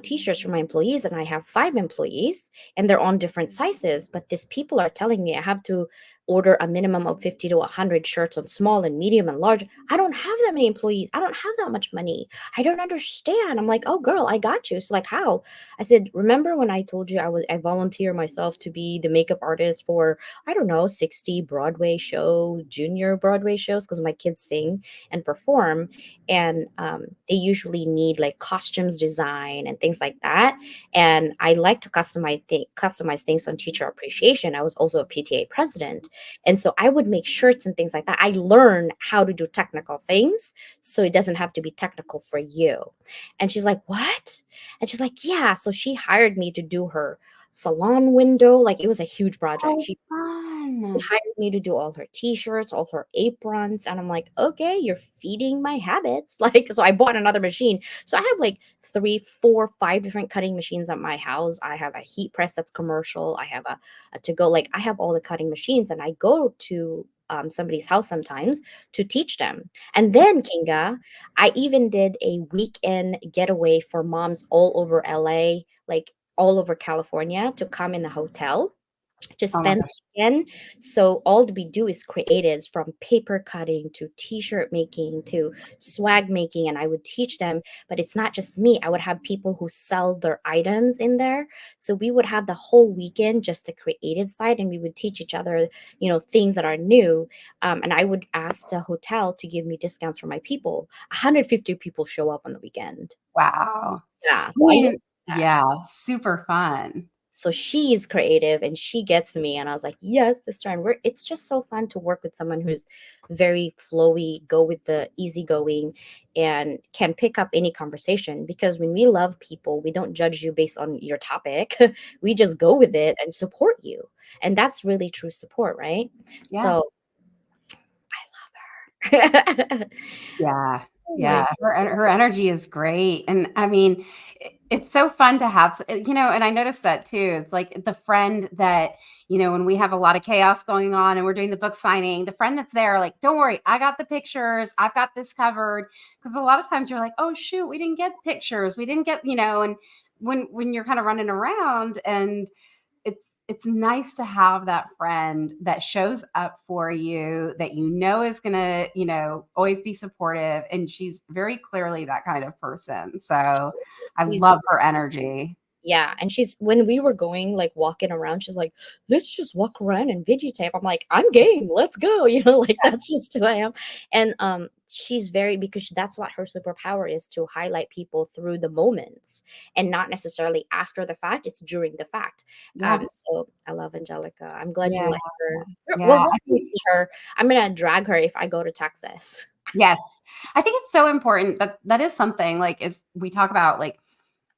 t-shirts for my employees, and I have 5 employees, and they're on different sizes. But these people are telling me I have to order a minimum of 50 to 100 shirts on small and medium and large. I don't have that many employees. I don't have that much money. I don't understand. I'm like, oh, girl, I got you. So like, how? I said, remember when I told you I volunteer myself to be the makeup artist for, I don't know, 60 Broadway show, junior Broadway shows, because my kids sing and perform, and they usually need like costumes design and things like that. And I like to customize things on teacher appreciation. I was also a PTA president, and so I would make shirts and things like that. I learned how to do technical things, so it doesn't have to be technical for you. And she's like, what? And she's like, yeah. So she hired me to do her salon window. Like, it was a huge project. She hired me to do all her t-shirts, all her aprons, and I'm like, okay, you're feeding my habits. Like, so I bought another machine. So I have like 3, 4, 5 different cutting machines at my house. I have a heat press that's commercial. I have a to go, like, I have all the cutting machines, and I go to somebody's house sometimes to teach them. And then, Kinga, I even did a weekend getaway for moms all over LA, like all over California, to come in the hotel to Oh my spend gosh. the weekend. So all we do is creatives, from paper cutting to t-shirt making to swag making, and I would teach them. But it's not just me. I would have people who sell their items in there. So we would have the whole weekend just the creative side, and we would teach each other, things that are new. And I would ask the hotel to give me discounts for my people. 150 people show up on the weekend. Wow. Yeah. I So I mean, used to do that. yeah, super fun. So she's creative and she gets me. And I was like, yes, sister. And it's just so fun to work with someone who's very flowy, go with the easygoing, and can pick up any conversation. Because when we love people, we don't judge you based on your topic. We just go with it and support you. And that's really true support, right? Yeah. So I love her. Yeah. Oh my Yeah. Her energy is great. And I mean, It's so fun to have, and I noticed that too. It's like the friend that, when we have a lot of chaos going on and we're doing the book signing, the friend that's there, like, don't worry, I got the pictures. I've got this covered. Because a lot of times you're like, oh shoot, we didn't get pictures. We didn't get, and when you're kind of running around, and it's nice to have that friend that shows up for you, that is gonna, always be supportive. And she's very clearly that kind of person. So I She's love her energy. Yeah, and she's when we were going, like, walking around, she's like, "Let's just walk around and videotape." I'm like, "I'm game. Let's go." Like, that's just who I am. And she's very because that's what her superpower is, to highlight people through the moments and not necessarily after the fact. It's during the fact. Yeah. So I love Angelica. I'm glad you Yeah. like her. We'll Yeah. have to see her. I'm gonna drag her if I go to Texas. Yes. I think it's so important that that is something, like, is we talk about, like,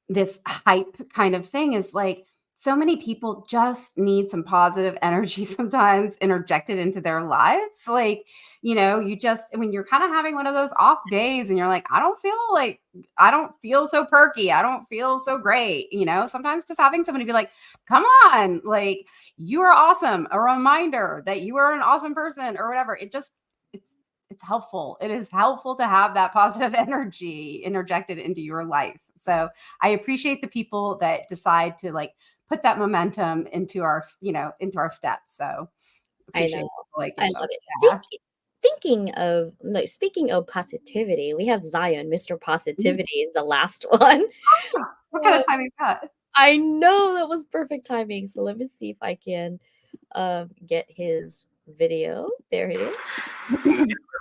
this hype kind of thing, is like, so many people just need some positive energy sometimes interjected into their lives. Like, you just, when you're kind of having one of those off days and you're like, I don't feel so perky. I don't feel so great. Sometimes just having somebody be like, come on, like, you are awesome. A reminder that you are an awesome person or whatever. It's, it's helpful. It is helpful to have that positive energy interjected into your life. So I appreciate the people that decide to, like, put that momentum into into our steps. So I appreciate know. people like I yourself. love it. Yeah. Thinking of like speaking of positivity, we have Zion, Mr. Mhm. Positivity is the last one. What kind Uh, of timing is that? I know that was perfect timing. So let me see if I can get his video. There it is.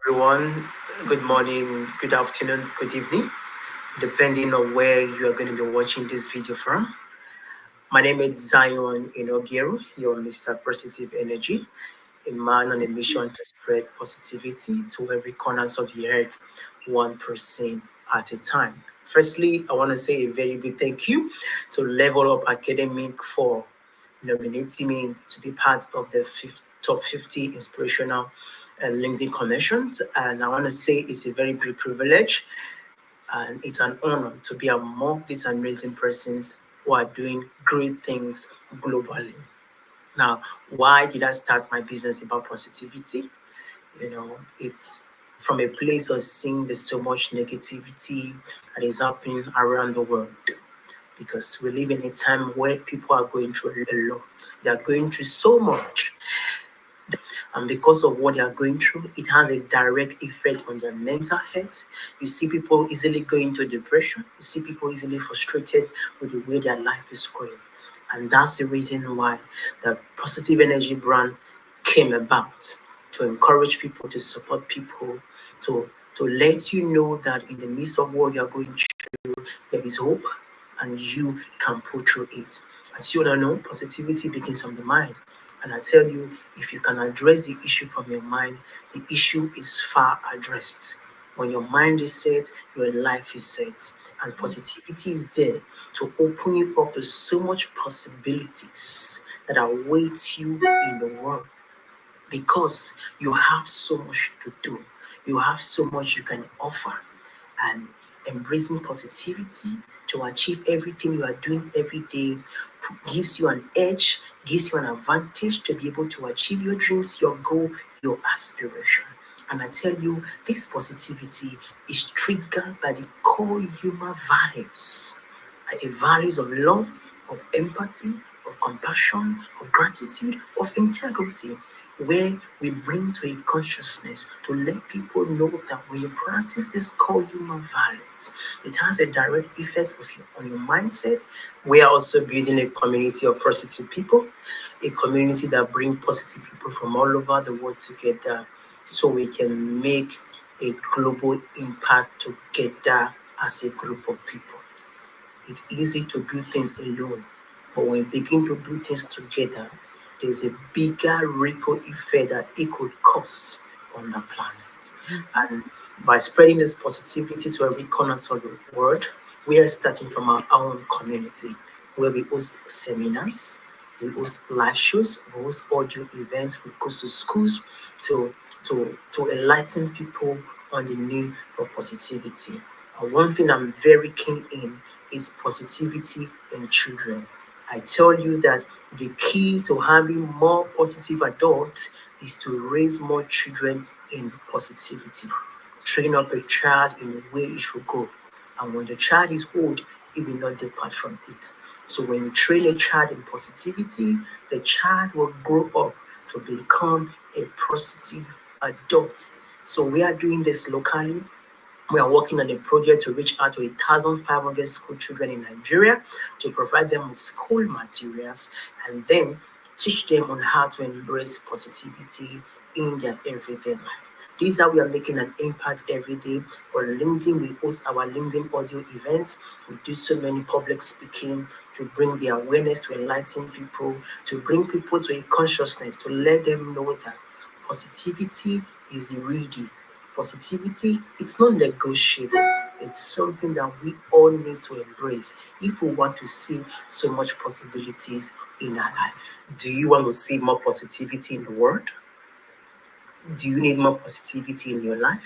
Everyone. Good morning, good afternoon, good evening, depending on where you are going to be watching this video from. My name is Zion Inogiru, your Mr. Positive Energy, a man on a mission to spread positivity to every corners of the earth, 1% at a time. Firstly, I want to say a very big thank you to Level Up Academic for nominating me to be part of the top 50 inspirational LinkedIn connections. And I want to say it's a very great privilege and it's an honor to be among these amazing persons who are doing great things globally. Now, why did I start my business about positivity? It's from a place of seeing there's so much negativity that is happening around the world because we live in a time where people are going through a lot. They are going through so much. And because of what they are going through, it has a direct effect on their mental health. You see people easily going into depression. You see people easily frustrated with the way their life is going. And that's the reason why the positive energy brand came about to encourage people, to support people, to let you know that in the midst of what you're going through, there is hope and you can pull through it. As you all know, positivity begins from the mind. And I tell you, if you can address the issue from your mind, the issue is far addressed. When your mind is set, your life is set. And positivity is there to open you up to so much possibilities that await you in the world because you have so much to do. You have so much you can offer. And embracing positivity to achieve everything you are doing every day gives you an edge, gives you an advantage to be able to achieve your dreams, your goal, your aspiration. And I tell you, this positivity is triggered by the core human values, the values of love, of empathy, of compassion, of gratitude, of integrity, where we bring to a consciousness to let people know that when you practice this core human values, it has a direct effect on your mindset. We are also building a community of positive people, a community that brings positive people from all over the world together so we can make a global impact together as a group of people. It's easy to do things alone, but when we begin to do things together, there's a bigger ripple effect that it could cause on the planet. And by spreading this positivity to every corner of the world, we are starting from our own community where we host seminars, we host live shows, we host audio events, we go to schools to enlighten people on the need for positivity. And one thing I'm very keen in is positivity in children. I tell you that the key to having more positive adults is to raise more children in positivity. Train up a child in the way it should go. And when the child is old, it will not depart from it. So when you train a child in positivity, the child will grow up to become a positive adult. So we are doing this locally. We are working on a project to reach out to 1,500 school children in Nigeria to provide them with school materials and then teach them on how to embrace positivity in their everyday life. This is how we are making an impact every day. On LinkedIn, we host our LinkedIn audio events. We do so many public speaking to bring the awareness, to enlighten people, to bring people to a consciousness, to let them know that positivity is the real deal. Positivity, it's not negotiable. It's something that we all need to embrace if we want to see so much possibilities in our life. Do you want to see more positivity in the world? Do you need more positivity in your life?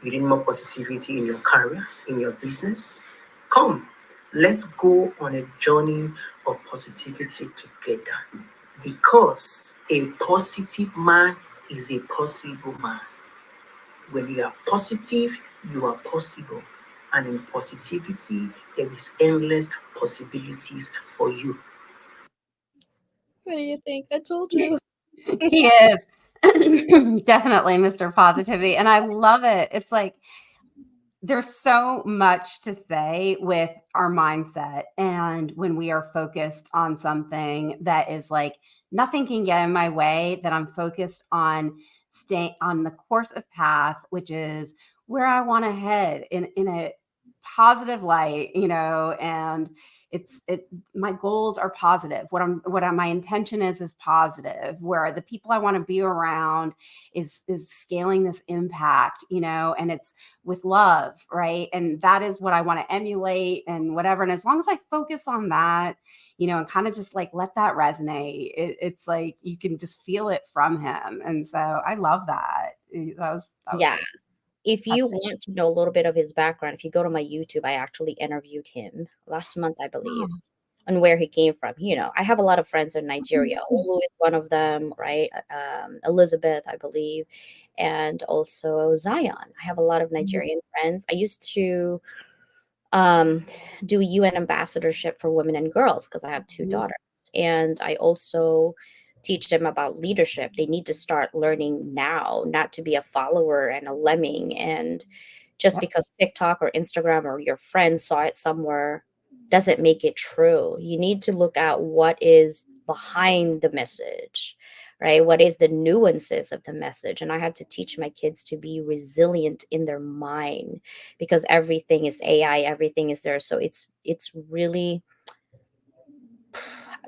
You need more positivity in your career, in your business? Come, let's go on a journey of positivity together. Because a positive man is a possible man. When you are positive, you are possible. And in positivity, there is endless possibilities for you. What do you think? I told you. He is definitely Mr. Positivity. And I love it. It's like there's so much to say with our mindset. And when we are focused on something that is like nothing can get in my way, that I'm focused on staying on the course of path, which is where I want to head in a positive light, and my goals are positive. My intention is positive, where the people I want to be around is scaling this impact, and it's with love, right? And that is what I want to emulate and whatever. And as long as I focus on that, and kind of just like let that resonate, it's like you can just feel it from him. And so I love that. That was Yeah. If you fantastic. want to know a little bit of his background, if you go to my YouTube, I actually interviewed him last month, I believe, on where he came from. I have a lot of friends in Nigeria. Olu is one of them, right? Elizabeth, I believe, and also Zion. I have a lot of Nigerian friends. I used to um, do UN ambassadorship for women and girls because I have two daughters. And I also teach them about leadership. They need to start learning now, not to be a follower and a lemming. And just Yep. because TikTok or Instagram or your friends saw it somewhere doesn't make it true. You need to look at what is behind the message, right? What is the nuances of the message? And I have to teach my kids to be resilient in their mind because everything is AI, everything is there. So it's really,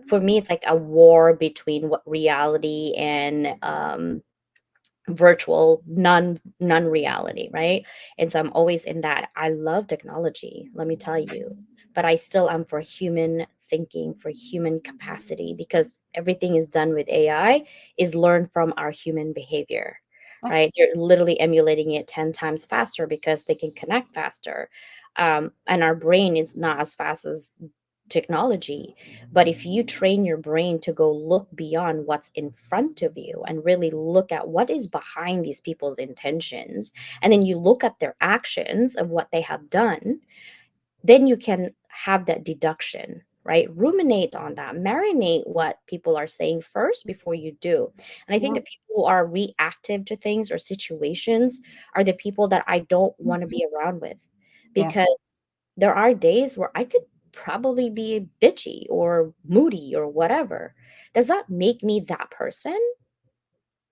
for me, it's like a war between what reality and virtual non reality, right? And so I'm always in that. I love technology, let me tell you, but I still am for human thinking, for human capacity, because everything is done with AI is learned from our human behavior, right? They're literally emulating it 10 times faster because they can connect faster. And our brain is not as fast as technology. But if you train your brain to go look beyond what's in front of you and really look at what is behind these people's intentions, and then you look at their actions of what they have done, then you can have that deduction, right? Ruminate on that, marinate what people are saying first before you do. And I think the people who are reactive to things or situations are the people that I don't want to be around with, Yeah. because there are days where I could probably be bitchy or moody or whatever. Does that make me that person?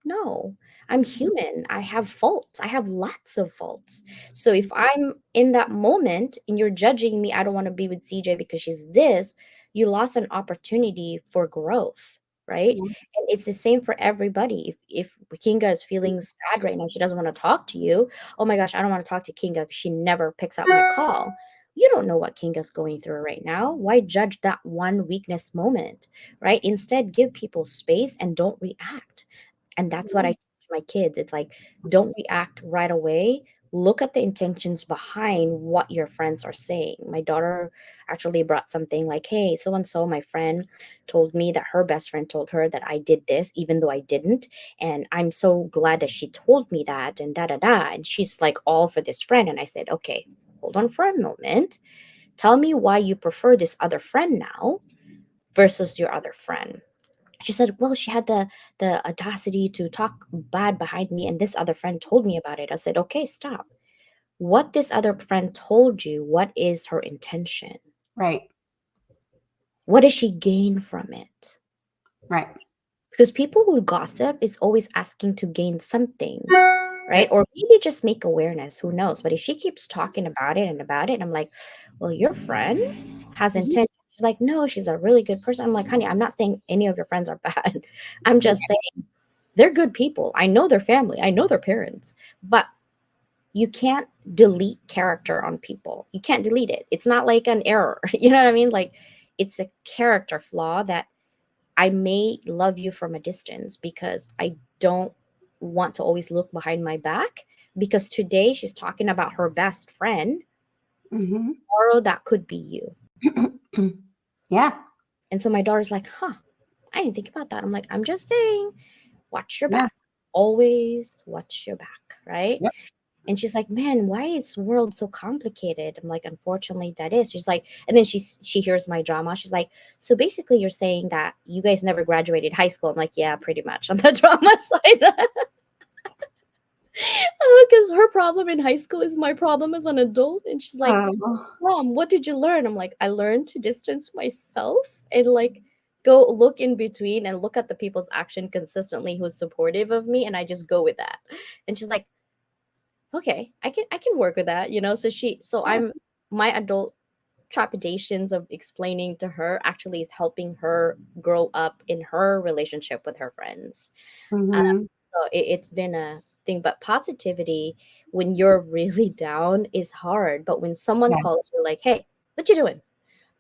No, I'm human. I have faults. I have lots of faults. So if I'm in that moment and you're judging me, I don't want to be with CJ because she's this, you lost an opportunity for growth, right? Yeah. And it's the same for everybody. If Kinga is feeling sad right now, she doesn't want to talk to you. Oh my gosh, I don't want to talk to Kinga because she never picks up my call. You don't know what Kinga's going through right now. Why judge that one weakness moment, right? Instead, give people space and don't react. And that's what I teach my kids. It's like, don't react right away. look at the intentions behind what your friends are saying. My daughter actually brought something like, hey, so and so, my friend told me that her best friend told her that I did this, even though I didn't. And I'm so glad that she told me that, and da da da. And she's like, all for this friend. And I said, okay, hold on for a moment. Tell me why you prefer this other friend now versus your other friend. She said, well, she had the audacity to talk bad behind me, and this other friend told me about it. I said, okay, stop. What this other friend told you, what is her intention? Right. What does she gain from it? Right. Because people who gossip is always asking to gain something, right? Right. Or maybe just make awareness, who knows? But if she keeps talking about it and about it, I'm like, well, your friend has Mhm. intention. She's like, no, she's a really good person. I'm like, honey, I'm not saying any of your friends are bad. I'm just saying they're good people. I know their family. I know their parents. But you can't delete character on people. You can't delete it. It's not like an error. You know what I mean? Like it's a character flaw that I may love you from a distance because I don't want to always look behind my back, because today she's talking about her best friend. Mhm. Tomorrow that could be you. Yeah. And so my daughter's like, huh, I didn't think about that. I'm like, I'm just saying, watch your Yeah. back. Always watch your back, right? Yep. And she's like, man, why is the world so complicated? I'm like, unfortunately, that is. She's like, and then she hears my drama. She's like, so basically, you're saying that you guys never graduated high school. I'm like, yeah, pretty much on the drama side. Because her problem in high school is my problem as an adult. And she's like, Oh. Mom, what did you learn? I'm like, I learned to distance myself and like go look in between and look at the people's action consistently who's supportive of me, and I just go with that. And she's like, okay, I can work with that, you know. So Yeah. I'm my adult trepidations of explaining to her actually is helping her grow up in her relationship with her friends. um, Mhm. so it's been a thing. But positivity when you're really down is hard, but when someone Yeah. calls you like, hey, what you doing,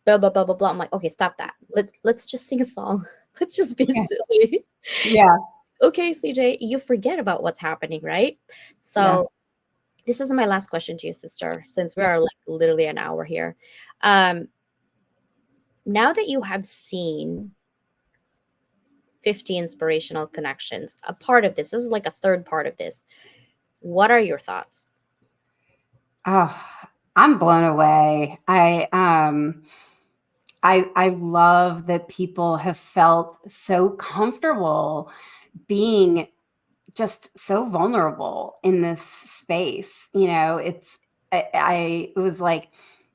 blah blah blah blah blah, I'm like, okay, stop that. Let's just sing a song. Let's just be Yeah. silly. Yeah. Okay, CJ, you forget about what's happening, right? Yeah. So this is my last question to you, sister, since we Yeah. are like literally an hour here. Um, now that you have seen 50 inspirational connections, a part of this is like a third part of this. What are your thoughts? Oh, I'm blown away. I love that people have felt so comfortable being just so vulnerable in this space. You know, it was like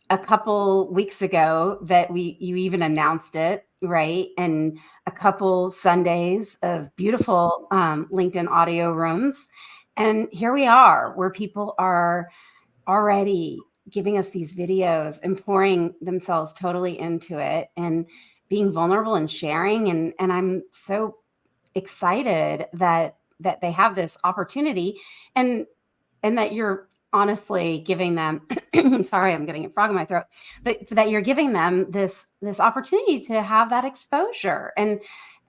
a couple weeks ago that you even announced it, right? And a couple Sundays of beautiful LinkedIn audio rooms. And here we are where people are already giving us these videos and pouring themselves totally into it and being vulnerable and sharing. And I'm so excited that they have this opportunity, and that you're honestly giving them sorry, I'm getting a frog in my throat, but that you're giving them this opportunity to have that exposure, and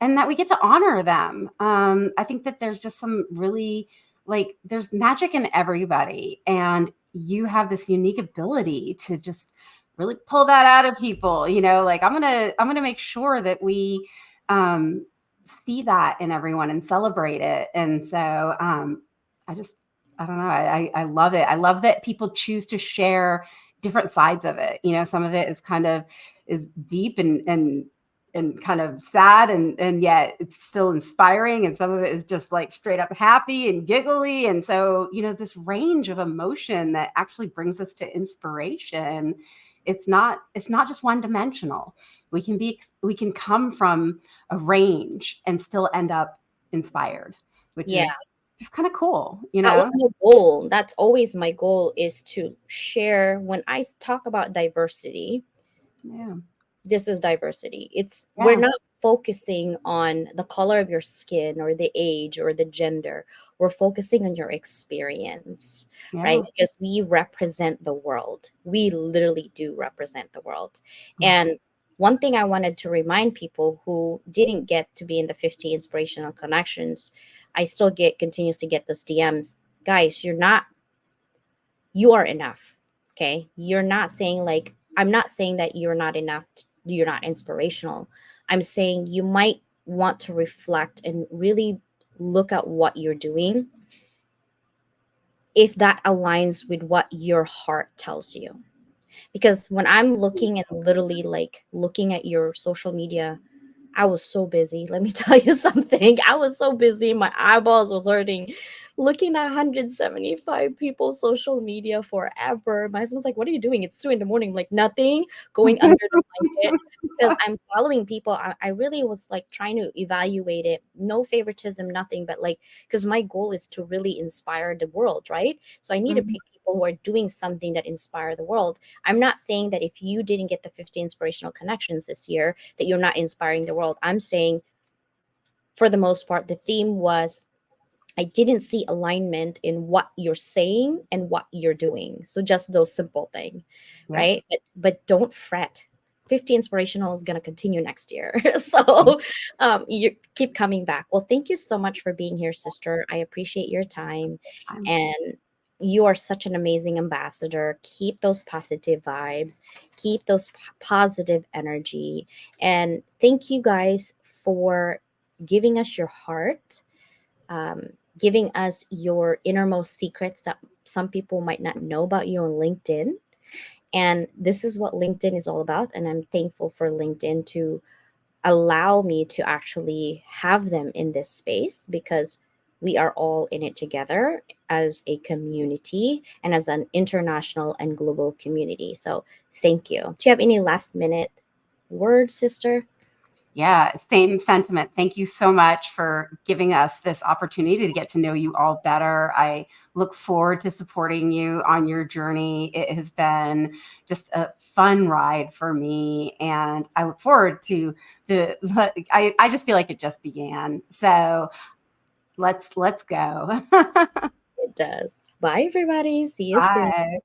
that we get to honor them. I think that there's just some really, like, there's magic in everybody, and you have this unique ability to just really pull that out of people. You know, like, I'm gonna make sure that we um see that in everyone and celebrate it. And so I just, I don't know. I love it. I love that people choose to share different sides of it. You know, some of it is kind of is deep and kind of sad, and yet it's still inspiring. And some of it is just like straight up happy and giggly. And so, you know, this range of emotion that actually brings us to inspiration. It's not just one dimensional. We can come from a range and still end up inspired, which Yeah, is just kind of cool, you that was know? my goal. That's always my goal, is to share. When I talk about diversity, Yeah. this is diversity. It's we're Yeah. not focusing on the color of your skin or the age or the gender. We're focusing on your experience, right? Yeah. Because we represent the world. We literally do represent the world. Yeah. And one thing I wanted to remind people who didn't get to be in the 50 inspirational connections, I still get continues to get those DMs. Guys, you're not you are enough. Okay. You're not saying like, I'm not saying that you're not enough, you're not inspirational. I'm saying you might want to reflect and really look at what you're doing if that aligns with what your heart tells you. Because when I'm looking and literally like looking at your social media, I was so busy. Let me tell you something. I was so busy. My eyeballs was hurting. Looking at 175 people's social media forever. My husband's like, "What are you doing? It's 2 in the morning." Like, nothing. Going under the blanket because I'm following people. I really was like trying to evaluate it. No favoritism, nothing. But like, because my goal is to really inspire the world, right? So I need to pick people who are doing something that inspire the world. I'm not saying that if you didn't get the 50 inspirational connections this year, that you're not inspiring the world. I'm saying, for the most part, the theme was I didn't see alignment in what you're saying and what you're doing. So just those simple things, Yeah. right? But don't fret. 50 inspirational is going to continue next year. So you keep coming back. Well, thank you so much for being here, sister. I appreciate your time. And you are such an amazing ambassador. Keep those positive vibes, keep those positive energy. And thank you guys for giving us your heart, um, giving us your innermost secrets that some people might not know about you on LinkedIn. And this is what LinkedIn is all about. And I'm thankful for LinkedIn to allow me to actually have them in this space, because we are all in it together as a community and as an international and global community. So thank you. Do you have any last minute words, sister? Yeah, same sentiment. Thank you so much for giving us this opportunity to get to know you all better. I look forward to supporting you on your journey. It has been just a fun ride for me, and I look forward to I just feel like it just began. So let's go. It does. Bye, everybody. See you soon. Bye.